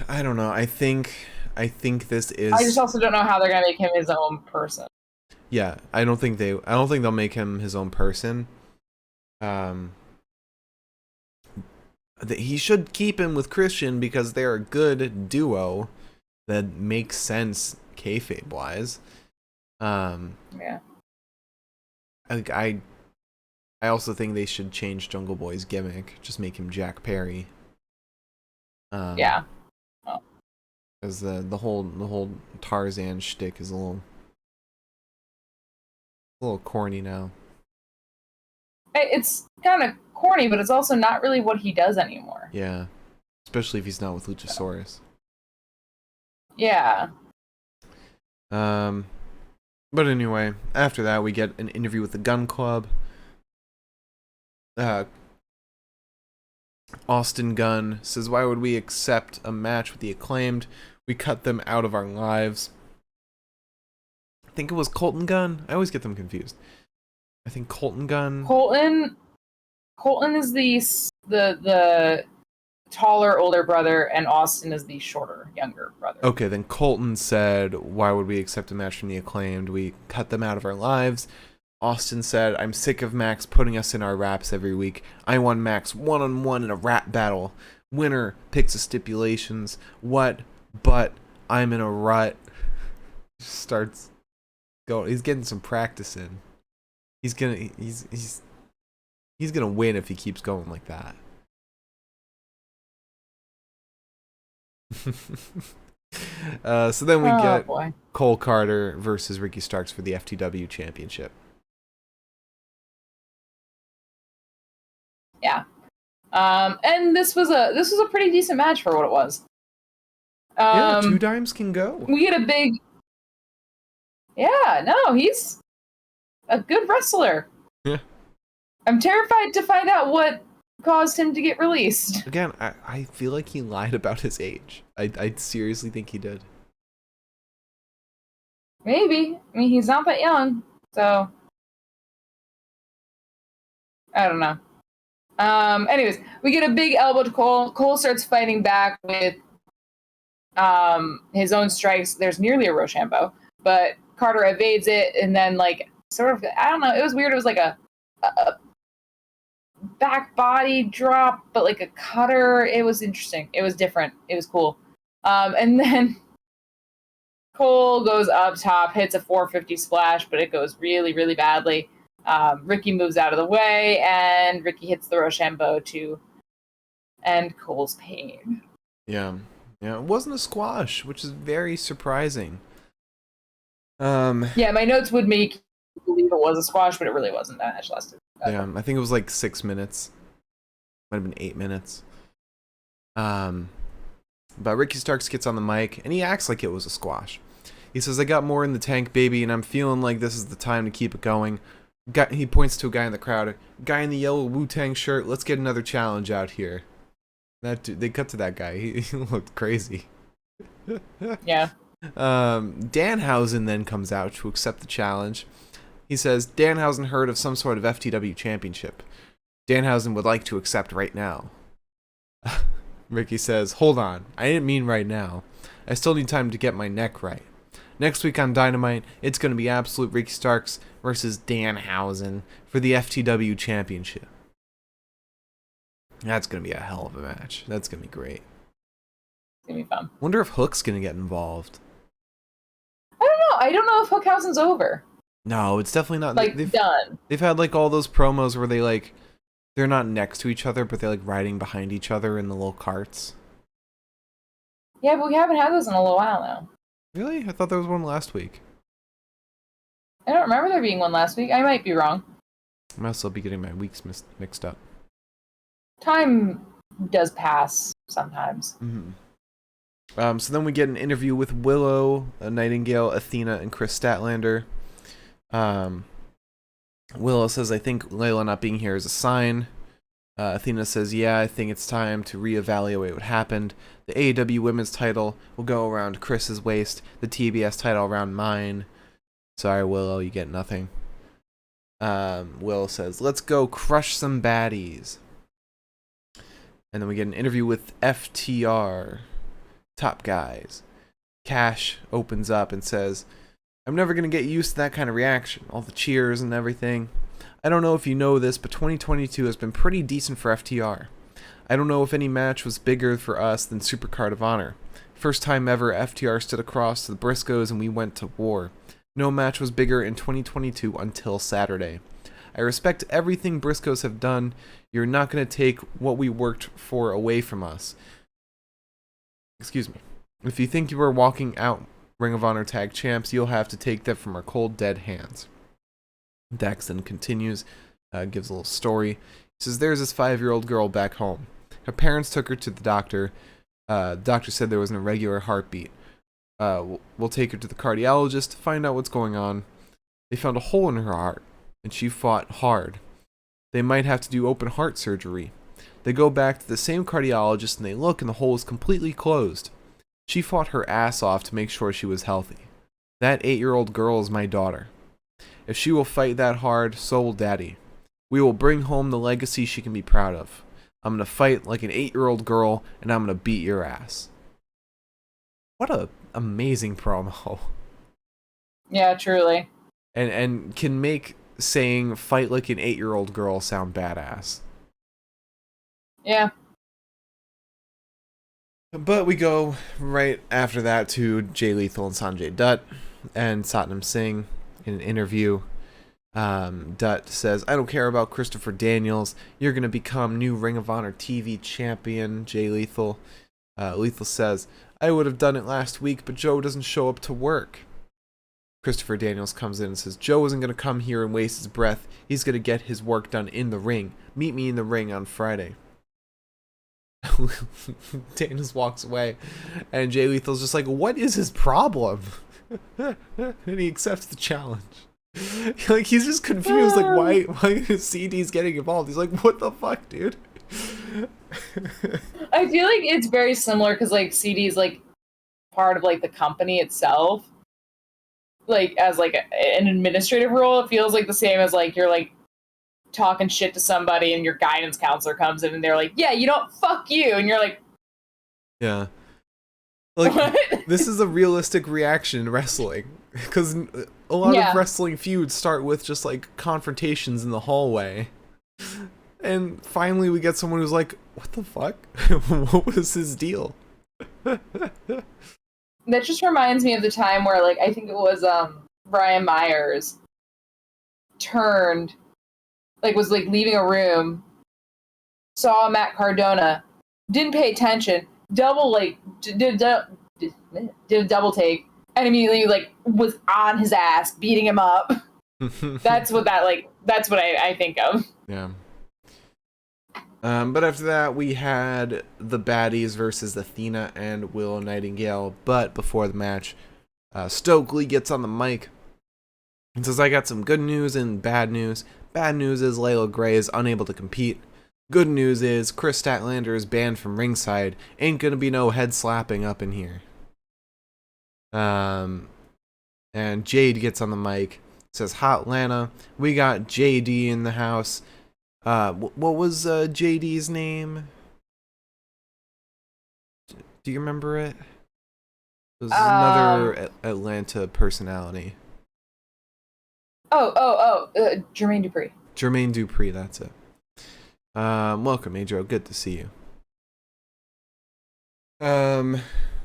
I don't know. I think this is. I just also don't know how they're gonna make him his own person. Yeah, I don't think they'll make him his own person. He should keep him with Christian because they're a good duo that makes sense kayfabe wise. Yeah. I also think they should change Jungle Boy's gimmick. Just make him Jack Perry. Yeah. Because the whole Tarzan shtick is a little corny now. It's kind of corny, but it's also not really what he does anymore. Yeah. Especially if he's not with Luchasaurus. Yeah. But anyway, after that we get an interview with the Gun Club. Austin Gunn says, why would we accept a match with the Acclaimed? We cut them out of our lives. I think it was Colton Gunn. I always get them confused. I think Colton Gunn. Colton is the taller older brother, and Austin is the shorter younger brother. Okay, then Colton said, why would we accept a match from the Acclaimed? We cut them out of our lives. Austin said, I'm sick of Max putting us in our raps every week. I want Max one-on-one in a rap battle. Winner picks the stipulations. What? But I'm in a rut. Starts going. He's getting some practice in. He's gonna win if he keeps going like that. So then we get Cole Carter versus Ricky Starks for the FTW championship. Yeah. And this was a pretty decent match for what it was. Yeah, two dimes can go. We get a big. Yeah, no, he's a good wrestler. Yeah. I'm terrified to find out what caused him to get released. Again, I feel like he lied about his age. I seriously think he did. Maybe. I mean, he's not that young, so I don't know. Anyways, we get a big elbow to Cole. Cole starts fighting back with his own strikes. There's nearly a Rochambeau, but Carter evades it, and then like sort of, I don't know, it was weird. It was like a back body drop, but like a cutter. It was interesting. It was different. It was cool. And then Cole goes up top, hits a 450 splash, but it goes really, really badly. Ricky moves out of the way, and Ricky hits the Rochambeau to end Cole's pain. Yeah. Yeah, it wasn't a squash, which is very surprising. Yeah, my notes would make you believe it was a squash, but it really wasn't. That match lasted. Yeah, I think it was like 6 minutes. Might have been 8 minutes. But Ricky Starks gets on the mic, and he acts like it was a squash. He says, I got more in the tank, baby, and I'm feeling like this is the time to keep it going. He points to a guy in the crowd. Guy in the yellow Wu-Tang shirt, let's get another challenge out here. That dude, they cut to that guy. He looked crazy. Yeah. Danhausen then comes out to accept the challenge. He says, Danhausen heard of some sort of FTW championship. Danhausen would like to accept right now. Ricky says, hold on, I didn't mean right now. I still need time to get my neck right. Next week on Dynamite, it's going to be Absolute Ricky Starks versus Danhausen for the FTW championship. That's going to be a hell of a match. That's going to be great. It's going to be fun. Wonder if Hook's going to get involved. I don't know. I don't know if Hookhausen's over. No, it's definitely not. Like, done. They've had like all those promos where they like, they're not next to each other, but they're like riding behind each other in the little carts. Yeah, but we haven't had those in a little while now. Really? I thought there was one last week. I don't remember there being one last week. I might be wrong. I might also be getting my weeks mixed up. Time does pass sometimes. Mm-hmm. So then we get an interview with Willow, Nightingale, Athena, and Chris Statlander. Willow says, I think Layla not being here is a sign. Athena says, yeah, I think it's time to reevaluate what happened. The AEW women's title will go around Chris's waist. The TBS title around mine. Sorry, Willow, you get nothing. Willow says, let's go crush some baddies. And then we get an interview with FTR. Top guys. Cash opens up and says, I'm never going to get used to that kind of reaction. All the cheers and everything. I don't know if you know this, but 2022 has been pretty decent for FTR. I don't know if any match was bigger for us than Supercard of Honor. First time ever FTR stood across to the Briscoes and we went to war. No match was bigger in 2022 until Saturday. I respect everything Briscoes have done. You're not going to take what we worked for away from us. Excuse me. If you think you are walking out Ring of Honor Tag Champs, you'll have to take that from our cold, dead hands. Dax then continues, gives a little story. He says, there's this 5-year-old girl back home. Her parents took her to the doctor. The doctor said there was an irregular heartbeat. We'll take her to the cardiologist to find out what's going on. They found a hole in her heart, and she fought hard. They might have to do open heart surgery. They go back to the same cardiologist, and they look, and the hole is completely closed. She fought her ass off to make sure she was healthy. That 8-year-old girl is my daughter. If she will fight that hard, so will Daddy. We will bring home the legacy she can be proud of. I'm going to fight like an 8-year-old girl, and I'm going to beat your ass. What a amazing promo. Yeah, truly. And can make saying fight like an 8-year-old girl sound badass. Yeah. But we go right after that to Jay Lethal and Sanjay Dutt and Satnam Singh in an interview. Dutt says, I don't care about Christopher Daniels. You're going to become new Ring of Honor TV champion, Jay Lethal. Lethal says, I would have done it last week, but Joe doesn't show up to work. Christopher Daniels comes in and says, Joe isn't going to come here and waste his breath. He's going to get his work done in the ring. Meet me in the ring on Friday. Daniels walks away, and Jay Lethal's just like, what is his problem? And he accepts the challenge. Like, he's just confused, like, why is CD's getting involved? He's like, what the fuck, dude? I feel like it's very similar because, like, CD's, like, part of, like, the company itself. Like, as, like, an administrative role, it feels like the same as, like, you're, like, talking shit to somebody and your guidance counselor comes in and they're like, yeah, you don't, fuck you. And you're like, yeah. Like, What? this is a realistic reaction in wrestling. Because a lot of Yeah. wrestling feuds start with just, like, confrontations in the hallway. And finally we get someone who's like, what the fuck? What was his deal? That just reminds me of the time where, like, I think it was Brian Myers turned, like, was like leaving a room, saw Matt Cardona, didn't pay attention, did a double take, and immediately like was on his ass, beating him up. That's what I think of. Yeah. But after that, we had the baddies versus Athena and Willow Nightingale. But before the match, Stokely gets on the mic and says, I got some good news and bad news. Bad news is Layla Gray is unable to compete. Good news is Chris Statlander is banned from ringside. Ain't gonna be no head slapping up in here. And Jade gets on the mic, says, Hot Lana, we got JD in the house. What was JD's name? Do you remember it? It was another Atlanta personality. Jermaine Dupri. Jermaine Dupri, that's it. Welcome, Adro. Good to see you.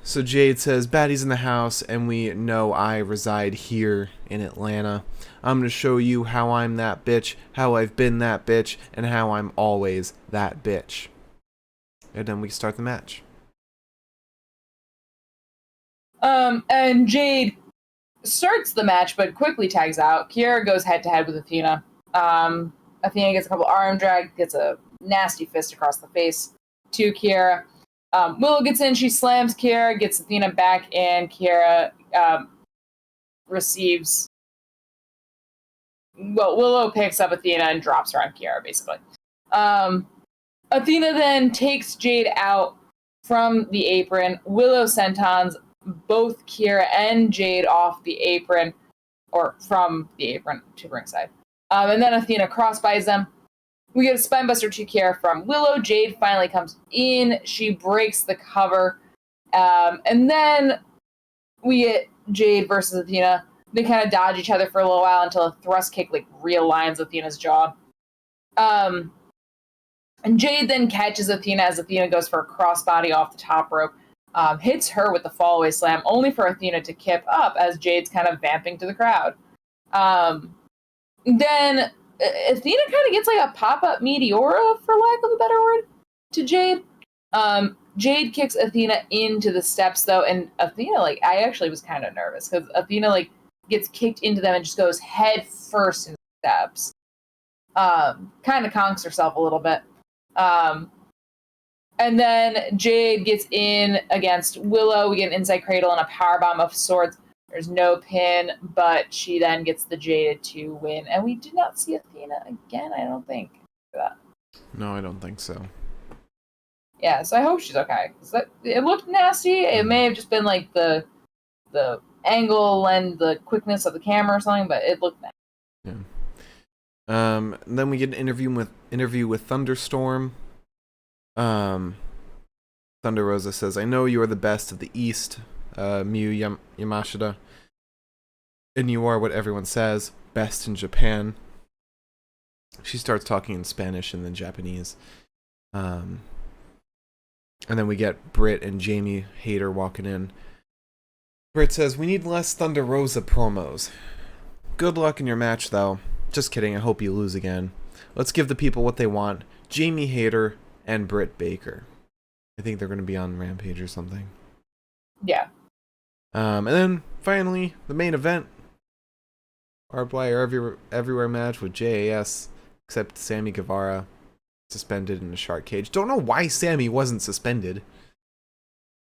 So Jade says, Baddies in the house, and we know I reside here in Atlanta. I'm gonna show you how I'm that bitch, how I've been that bitch, and how I'm always that bitch. And then we start the match. And Jade starts the match, but quickly tags out. Kiera goes head to head with Athena. Athena gets a couple arm drag, gets a nasty fist across the face to Kiera. Willow gets in, she slams Kiera, gets Athena back in. Kiera receives. Well, Willow picks up Athena and drops her on Kiera, basically. Athena then takes Jade out from the apron. Willow sentons both Kiera and Jade off the apron, or from the apron to ringside. And then Athena crossbodies them. We get a spinebuster to Kiera from Willow. Jade finally comes in. She breaks the cover. And then we get Jade versus Athena. They kind of dodge each other for a little while until a thrust kick like realigns Athena's jaw. And Jade then catches Athena as Athena goes for a crossbody off the top rope. Hits her with the fallaway slam, only for Athena to kip up as Jade's kind of vamping to the crowd. Then Athena kind of gets like a pop-up Meteora, for lack of a better word, to Jade. Jade kicks Athena into the steps, though, and Athena, like, I actually was kind of nervous, because Athena, like, gets kicked into them and just goes head first in the steps. Kind of conks herself a little bit. And then Jade gets in against Willow. We get an inside cradle and a powerbomb of sorts. There's no pin, but she then gets the Jaded to win. And we did not see Athena again, I don't think. No, I don't think so. Yeah, so I hope she's okay. It looked nasty. It may have just been like the angle and the quickness of the camera or something, but it looked nasty. Yeah. Then we get an interview with Thunderstorm. Thunder Rosa says, I know you are the best of the East, Miyu Yamashita. And you are what everyone says, best in Japan. She starts talking in Spanish and then Japanese. And then we get Britt and Jamie Hayter walking in. Britt says, we need less Thunder Rosa promos. Good luck in your match, though. Just kidding, I hope you lose again. Let's give the people what they want. Jamie Hayter and Britt Baker. I think they're going to be on Rampage or something. Yeah. And then, finally, the main event. Barbed wire everywhere match with JAS, except Sammy Guevara suspended in a shark cage. Don't know why Sammy wasn't suspended.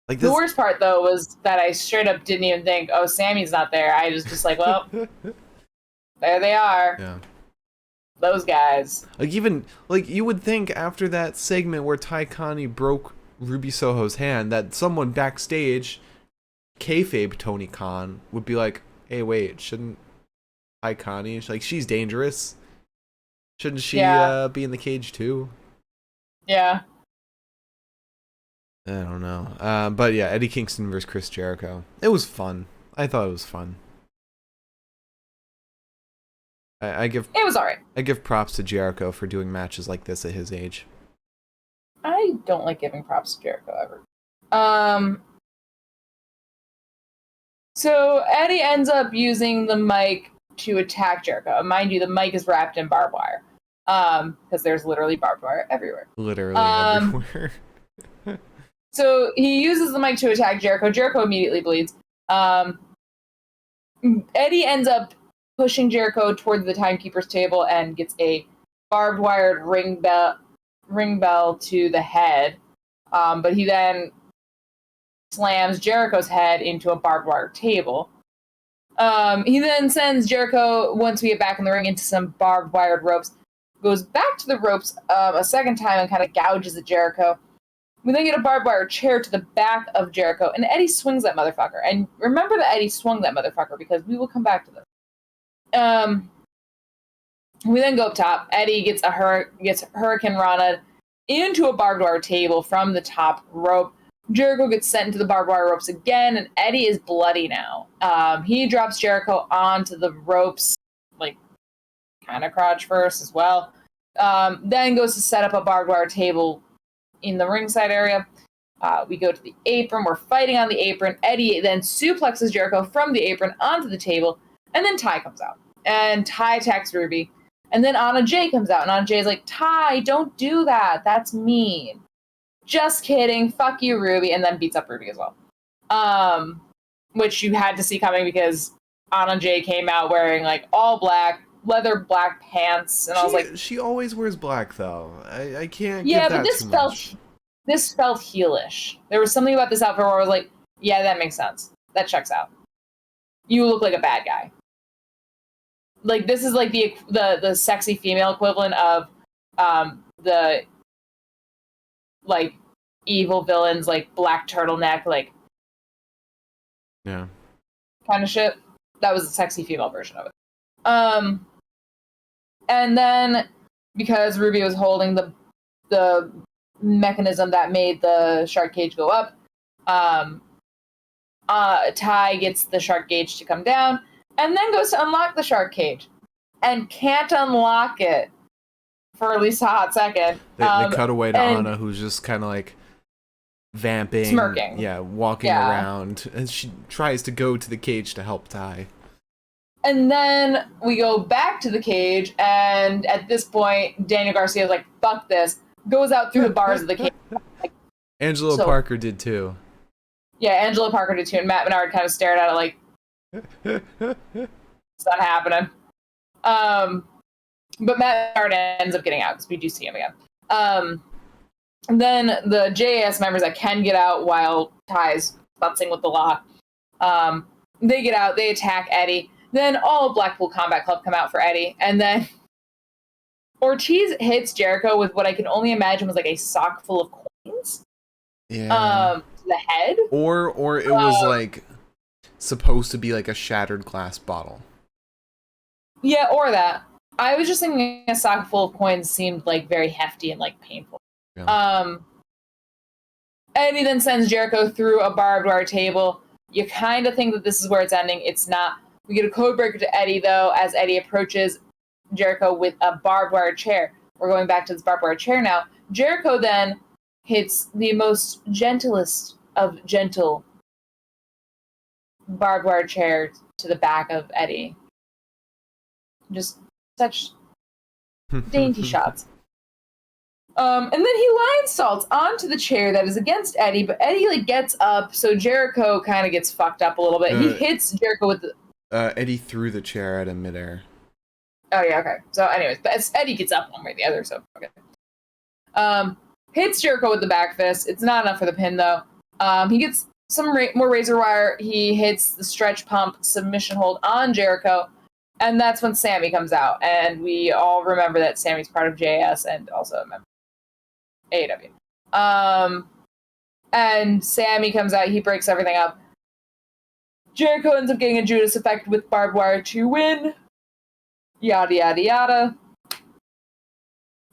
Like this... The worst part, though, was that I straight up didn't even think, oh, Sammy's not there. I was just like, well, there they are. Yeah. Those guys. Like, even, like, you would think after that segment where Ty Connie broke Ruby Soho's hand that someone backstage, kayfabe Tony Khan, would be like, hey, wait, shouldn't Ty Connie, like, she's dangerous. Shouldn't she be in the cage too? Yeah. I don't know. But yeah, Eddie Kingston versus Chris Jericho. It was fun. I thought it was fun. It was alright. I give props to Jericho for doing matches like this at his age. I don't like giving props to Jericho ever. So Eddie ends up using the mic to attack Jericho. Mind you, the mic is wrapped in barbed wire. Because there's literally barbed wire everywhere. Literally everywhere. So he uses the mic to attack Jericho. Jericho immediately bleeds. Eddie ends up pushing Jericho towards the timekeeper's table and gets a barbed wired ring bell to the head. But he then slams Jericho's head into a barbed wire table. He then sends Jericho, once we get back in the ring, into some barbed wired ropes. Goes back to the ropes a second time and kind of gouges at Jericho. We then get a barbed wire chair to the back of Jericho, and Eddie swings that motherfucker. And remember that Eddie swung that motherfucker, because we will come back to this. We then go up top. Eddie gets Hurricane Rana into a barbed wire table from the top rope. Jericho gets sent into the barbed wire ropes again, and Eddie is bloody now. He drops Jericho onto the ropes, like, kind of crotch first as well. Then goes to set up a barbed wire table in the ringside area. We go to the apron. We're fighting on the apron. Eddie then suplexes Jericho from the apron onto the table, and then Ty comes out. And Ty attacks Ruby. And then Anna Jay comes out, and Anna Jay is like, Ty, don't do that. That's mean. Just kidding. Fuck you, Ruby. And then beats up Ruby as well. Which you had to see coming, because Anna Jay came out wearing like all black, leather black pants, and I was like, she always wears black though. I can't. Yeah, give but that this felt heelish. There was something about this outfit where I was like, yeah, that makes sense. That checks out. You look like a bad guy. Like, this is like the sexy female equivalent of the like evil villains, like black turtleneck, like, yeah, kind of shit. That was the sexy female version of it. And then because Ruby was holding the mechanism that made the shark cage go up, Ty gets the shark cage to come down, and then goes to unlock the shark cage, and can't unlock it for at least a hot second. They cut away to Anna, who's just kind of like vamping, smirking, walking around, and she tries to go to the cage to help Ty. And then we go back to the cage, and at this point, Daniel Garcia is like, fuck this, goes out through the bars of the cage. Angelo Parker did too. Yeah, Angelo Parker did too, and Matt Menard kind of stared at it like, it's not happening. But Matt Menard ends up getting out, because we do see him again. And then the JAS members that can get out while Ty's futzing with the law, they get out, they attack Eddie. Then all of Blackpool Combat Club come out for Eddie, and then Ortiz hits Jericho with what I can only imagine was like a sock full of coins. Yeah. To the head. Or it was like supposed to be like a shattered glass bottle. Yeah, or that. I was just thinking a sock full of coins seemed like very hefty and like painful. Yeah. Eddie then sends Jericho through a barbed wire table. You kind of think that this is where it's ending. It's not. We get a code breaker to Eddie, though, as Eddie approaches Jericho with a barbed wire chair. We're going back to this barbed wire chair now. Jericho then hits the most gentlest of gentle barbed wire chair to the back of Eddie. Just such dainty shots. And then he line salts onto the chair that is against Eddie, but Eddie like gets up, so Jericho kind of gets fucked up a little bit. He hits Jericho with the... Eddie threw the chair at him midair. Oh, yeah, okay. So anyways, but Eddie gets up one way or the other, so okay. Hits Jericho with the back fist. It's not enough for the pin, though. He gets some more razor wire. He hits the stretch pump submission hold on Jericho, and that's when Sammy comes out. And we all remember that Sammy's part of JS and also a member of AEW. And Sammy comes out. He breaks everything up. Jericho ends up getting a Judas effect with barbed wire to win. Yada, yada, yada.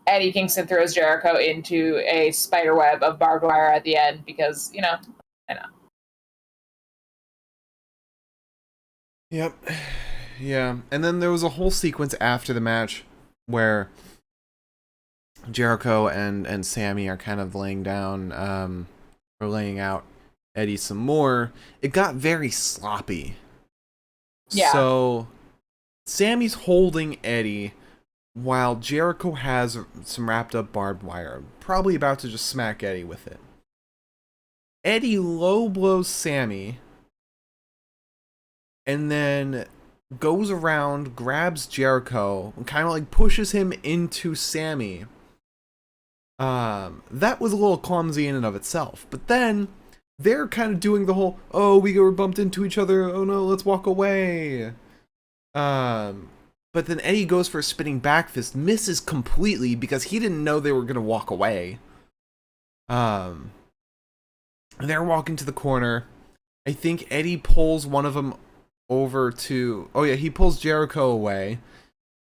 Eddie Kingston throws Jericho into a spider web of barbed wire at the end because, I know. Yep. Yeah. And then there was a whole sequence after the match where Jericho and Sammy are kind of laying down, or laying out Eddie some more. It got very sloppy. Yeah. So Sammy's holding Eddie while Jericho has some wrapped up barbed wire, probably about to just smack Eddie with it. Eddie low blows Sammy and then goes around, grabs Jericho, and kind of like pushes him into Sammy. That was a little clumsy in and of itself. But then they're kind of doing the whole, oh, we were bumped into each other, oh no, let's walk away. But then Eddie goes for a spinning back fist, misses completely because he didn't know they were going to walk away. They're walking to the corner. I think Eddie pulls one of them over to... Oh yeah, he pulls Jericho away,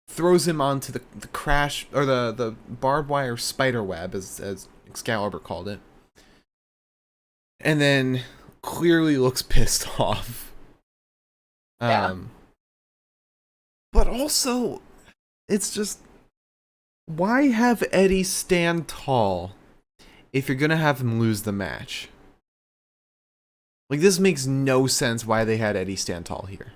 throws him onto the crash, or the barbed wire spider web, as Excalibur called it. And then clearly looks pissed off. Yeah. But also, it's just, why have Eddie stand tall if you're gonna have him lose the match? Like, this makes no sense why they had Eddie stand tall here.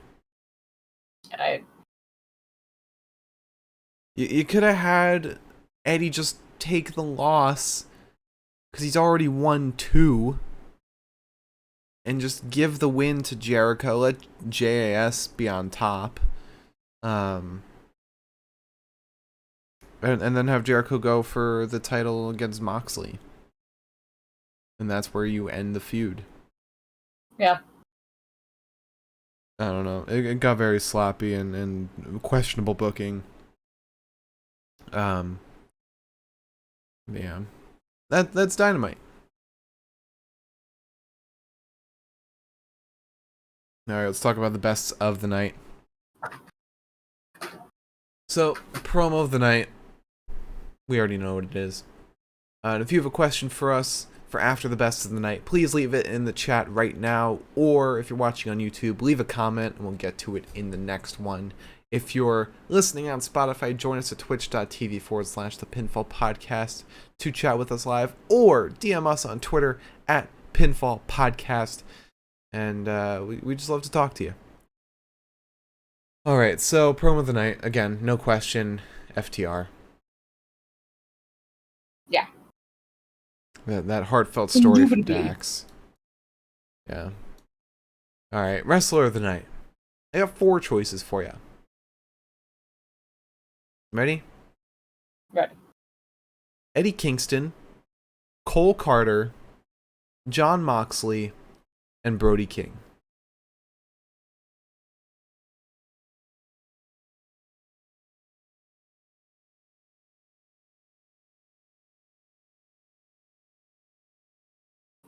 You could have had Eddie just take the loss, because he's already won 2, and just give the win to Jericho, let JAS be on top. And then have Jericho go for the title against Moxley. And that's where you end the feud. Yeah. I don't know. It got very sloppy and questionable booking. Yeah. That's Dynamite. Alright, let's talk about the best of the night. So, promo of the night. We already know what it is. And if you have a question for us for after the best of the night, please leave it in the chat right now. Or if you're watching on YouTube, leave a comment and we'll get to it in the next one. If you're listening on Spotify, join us at twitch.tv/The Pinfall Podcast to chat with us live. Or DM us on Twitter at Pinfall Podcast. And we just love to talk to you. Alright, so promo of the night. Again, no question. FTR. Yeah. That heartfelt story from Dax. Yeah. Alright, wrestler of the night. I got 4 choices for you. Ready? Ready. Eddie Kingston, Cole Carter, Jon Moxley, and Brody King.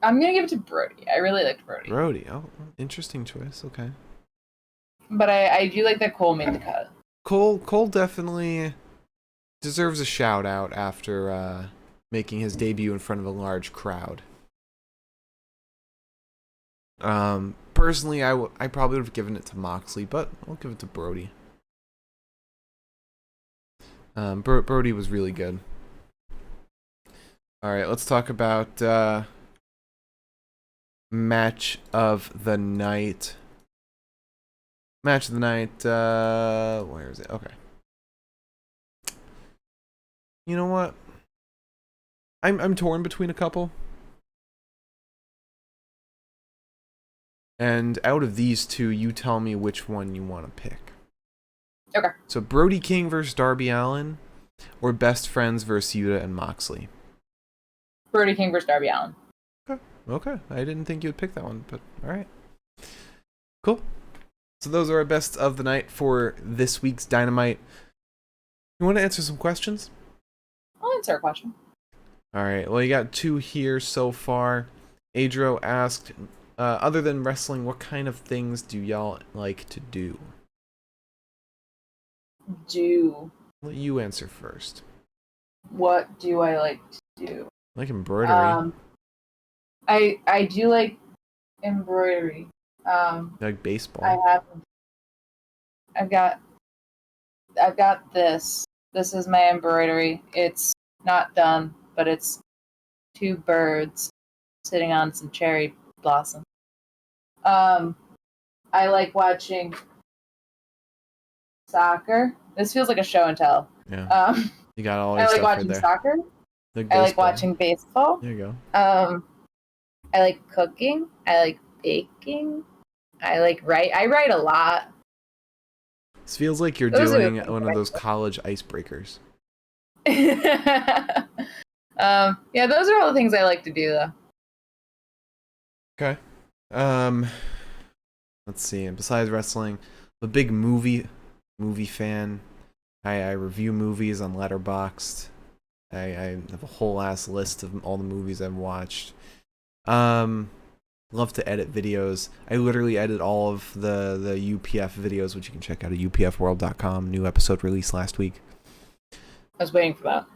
I'm gonna give it to Brody. I really liked Brody. Brody, oh, interesting choice. Okay. But I do like that Cole made the cut. Cole definitely deserves a shout out after making his debut in front of a large crowd. Personally, I probably would have given it to Moxley, but I'll give it to Brody. Brody was really good. All right, let's talk about match of the night. Match of the night. Where is it? Okay. You know what? I'm torn between a couple. And out of these 2, you tell me which one you want to pick. Okay. So Brody King versus Darby Allin, or Best Friends versus Yuta and Moxley? Brody King versus Darby Allin. Okay. I didn't think you would pick that one, but alright. Cool. So those are our best of the night for this week's Dynamite. You want to answer some questions? I'll answer a question. Alright, well, you got 2 here so far. Adro asked, other than wrestling, what kind of things do y'all like to do? Well, you answer first. What do I like to do? Like embroidery. I do like embroidery. Like I baseball. have. I've got this. This is my embroidery. It's not done, but it's two birds sitting on some cherry blossom. I like watching soccer. This feels like a show and tell. Yeah. Um, You got all I your like stuff right watching there. soccer. Like I like baseball. watching baseball. There you go. I like cooking. I like baking. I write a lot. This feels like you're Those are the doing things one that of I those college icebreakers. yeah, those are all the things I like to do, though. Okay. Let's see. And besides wrestling, I'm a big movie fan. I review movies on Letterboxd. I have a whole ass list of all the movies I've watched. Love to edit videos. I literally edit all of the UPF videos, which you can check out at upfworld.com. New episode released last week. I was waiting for that.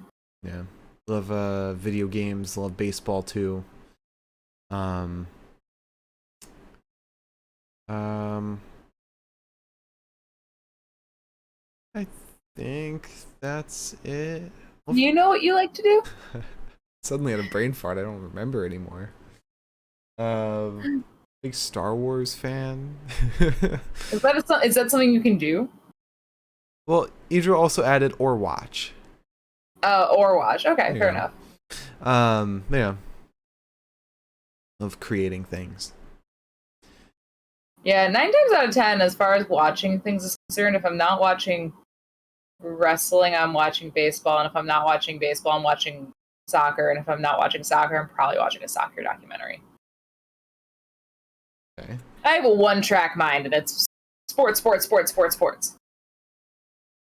Yeah. Love video games. Love baseball too. I think that's it. Do you know what you like to do? Suddenly had a brain fart. I don't remember anymore. Big Star Wars fan. Is that something you can do? Well, Idra also added or watch. Or watch. Okay, fair enough. Yeah. Love creating things. Yeah, 9 times out of 10, as far as watching things is concerned, if I'm not watching wrestling, I'm watching baseball, and if I'm not watching baseball, I'm watching soccer, and if I'm not watching soccer, I'm probably watching a soccer documentary. Okay. I have a one-track mind, and it's sports.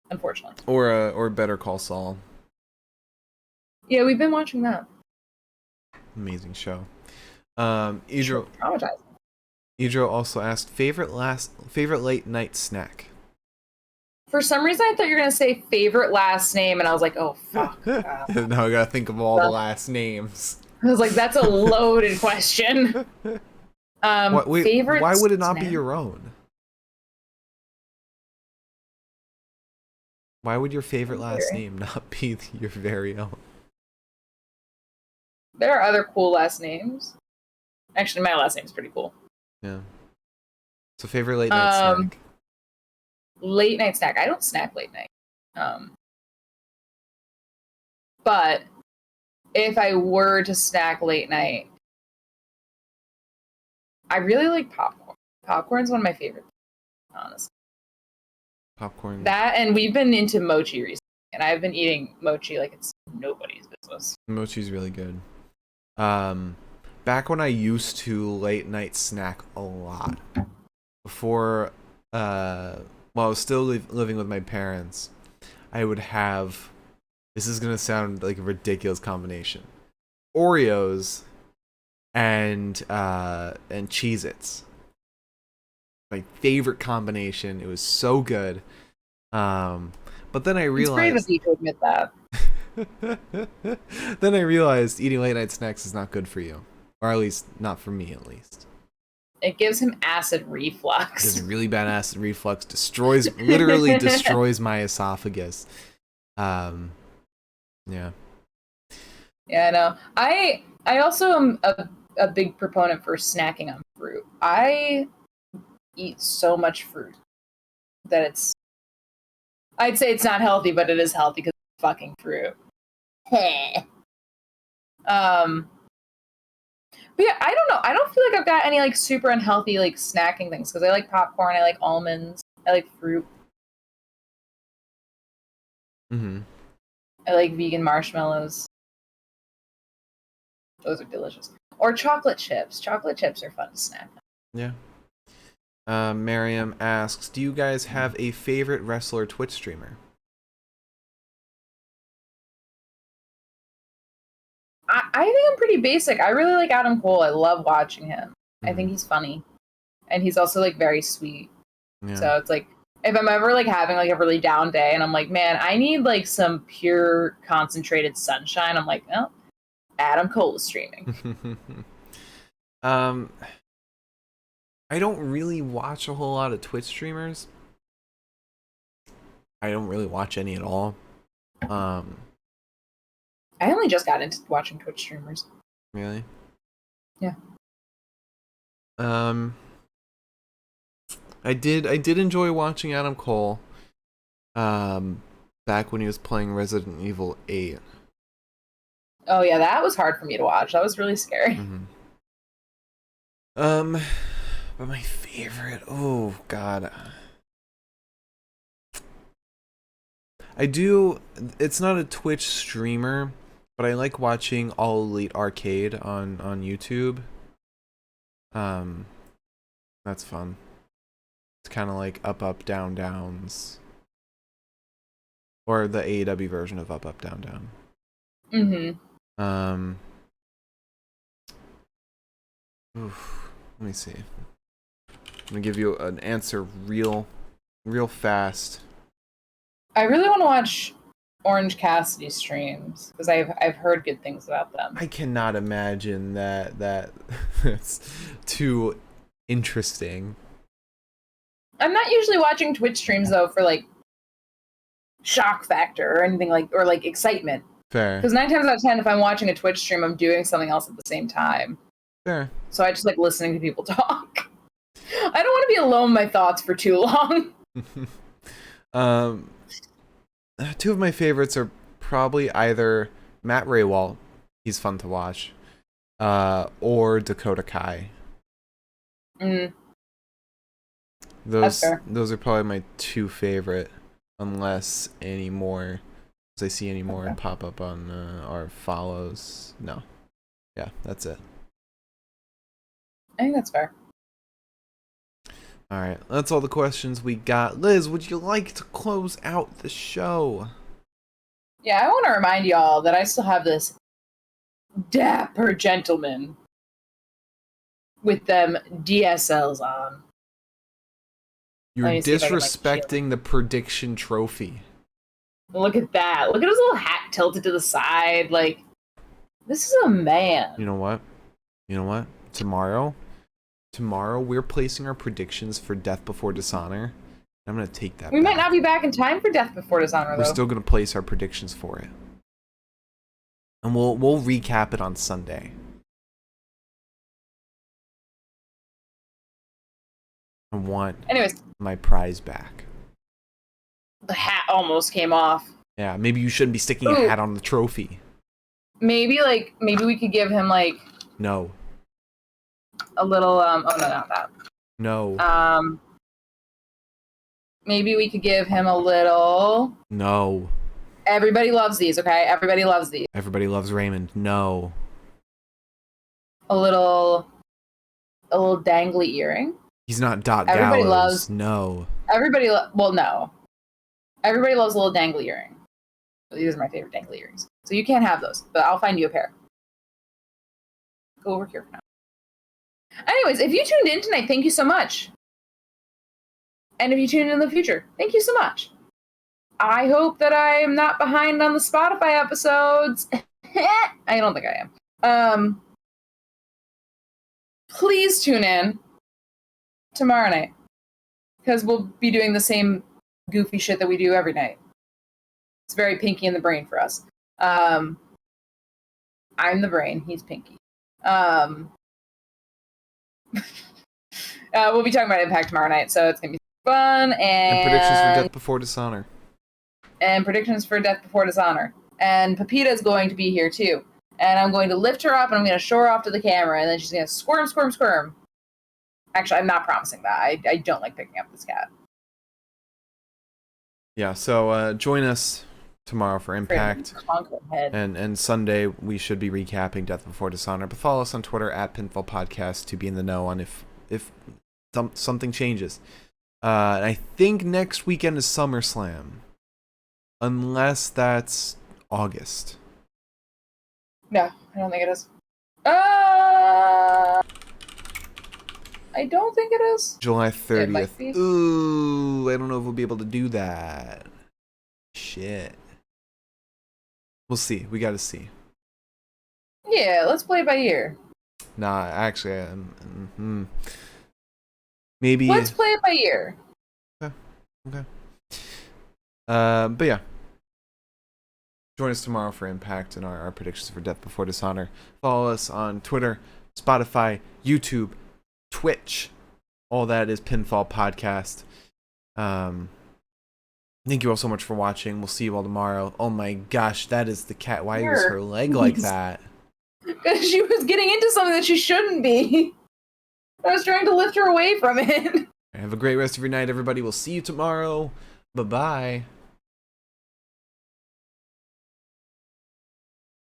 Unfortunately. Or Better Call Saul. Yeah, we've been watching that. Amazing show. Idra Traumatizing. Idro also asked favorite late night snack. For some reason, I thought you were gonna say favorite last name, and I was like, "Oh fuck!" Now I gotta think of all the last names. I was like, "That's a loaded question." Favorite. Why would it not snack? be your own? Why would your favorite last name not be your very own? There are other cool last names. Actually, my last name's pretty cool. Yeah. So favorite late night snack. Late night snack. I don't snack late night. But if I were to snack late night, I really like popcorn. Popcorn's one of my favorites, honestly. Popcorn. That, and we've been into mochi recently, and I've been eating mochi like it's nobody's business. Mochi's really good. Back when I used to late night snack a lot, before, while I was still living with my parents, I would have, this is gonna sound like a ridiculous combination, Oreos and Cheez-Its. My favorite combination. It was so good. But then I realized, it's brave of you to admit that. then I realized eating late night snacks is not good for you, or at least not for me, at least. It gives him acid reflux. It gives really bad acid reflux. Literally destroys my esophagus. Yeah. Yeah, I know. I also am a big proponent for snacking on fruit. I eat so much fruit that I'd say it's not healthy, but it is healthy because it's fucking fruit. But yeah, I don't know. I don't feel like I've got any like super unhealthy like snacking things because I like popcorn, I like almonds, I like fruit. Mm-hmm. I like vegan marshmallows. Those are delicious. Or chocolate chips. Chocolate chips are fun to snack. Yeah. Miriam asks, do you guys have a favorite wrestler Twitch streamer? I think I'm pretty basic. I really like Adam Cole. I love watching him. I think he's funny. And he's also like very sweet. Yeah. So it's like If I'm ever like having like a really down day and I'm like, man, I need like some pure concentrated sunshine, I'm like, oh, Adam Cole is streaming. I don't really watch a whole lot of Twitch streamers. I don't really watch any at all. I only just got into watching Twitch streamers. Really? Yeah. I did enjoy watching Adam Cole. Back when he was playing Resident Evil 8. Oh yeah, that was hard for me to watch. That was really scary. Mm-hmm. But my favorite, oh god. It's not a Twitch streamer, but I like watching All Elite Arcade on YouTube. That's fun. It's kind of like Up Down Downs, or the AEW version of Up Down Down. Let me see. I'm gonna give you an answer real fast. I really want to watch Orange Cassidy streams because I've heard good things about them. I cannot imagine that that's too interesting. I'm not usually watching Twitch streams though for like shock factor or anything like, or like excitement. Fair. Because 9 times out of 10, if I'm watching a Twitch stream, I'm doing something else at the same time. Fair. So I just like listening to people talk. I don't want to be alone with my thoughts for too long. Two of my favorites are probably either Matt Raywalt, he's fun to watch, or Dakota Kai. Those are probably my two favorite, unless any more, as I see any more pop up on our follows. No, yeah, that's it. I think that's fair. All right, that's all the questions we got. Liz, would you like to close out the show? Yeah, I want to remind y'all that I still have this dapper gentleman with them DSLs on. You're disrespecting the prediction trophy. Look at that. Look at his little hat tilted to the side. Like, this is a man. You know what? Tomorrow we're placing our predictions for Death Before Dishonor. I'm going to take that. We might not be back in time for Death Before Dishonor, though. We're still going to place our predictions for it. And we'll recap it on Sunday. I want my prize back. The hat almost came off. Yeah, maybe you shouldn't be sticking a hat on the trophy. Maybe we could give him No. A little oh no, not that. No. Maybe we could give him a little. No. Everybody loves these, okay? Everybody loves these. Everybody loves Raymond. No. A little dangly earring. He's not Doc Everybody Gallows. loves. No. Well, no. Everybody loves a little dangly earring. These are my favorite dangly earrings. So you can't have those, but I'll find you a pair. Go over here for now. Anyways, if you tuned in tonight, thank you so much. And if you tune in the future, thank you so much. I hope that I am not behind on the Spotify episodes. I don't think I am. Please tune in tomorrow night, because we'll be doing the same goofy shit that we do every night. It's very Pinky in the Brain for us. I'm the brain. He's Pinky. We'll be talking about Impact tomorrow night, so it's gonna be fun. And predictions for Death Before Dishonor. And Pepita is going to be here too. And I'm going to lift her up and I'm going to show her off to the camera, and then she's going to squirm, squirm, squirm. Actually, I'm not promising that. I don't like picking up this cat. Yeah, so join us tomorrow for Impact. And Sunday we should be recapping Death Before Dishonor. But follow us on Twitter at Pinfall Podcast to be in the know on if something changes. And I think next weekend is SummerSlam. Unless that's August. No, I don't think it is. I don't think it is. July It might 30th. be. Ooh, I don't know if we'll be able to do that. Shit. We'll see. We gotta see. Yeah, let's play it by ear. Nah, actually, maybe. Let's play it by ear. Okay. But yeah. Join us tomorrow for Impact and our predictions for Death Before Dishonor. Follow us on Twitter, Spotify, YouTube, Twitch. All that is Pinfall Podcast. Thank you all so much for watching. We'll see you all tomorrow. Oh my gosh, that is the cat. Why was her leg like that? Because she was getting into something that she shouldn't be. I was trying to lift her away from it. Have a great rest of your night, everybody. We'll see you tomorrow. Bye-bye.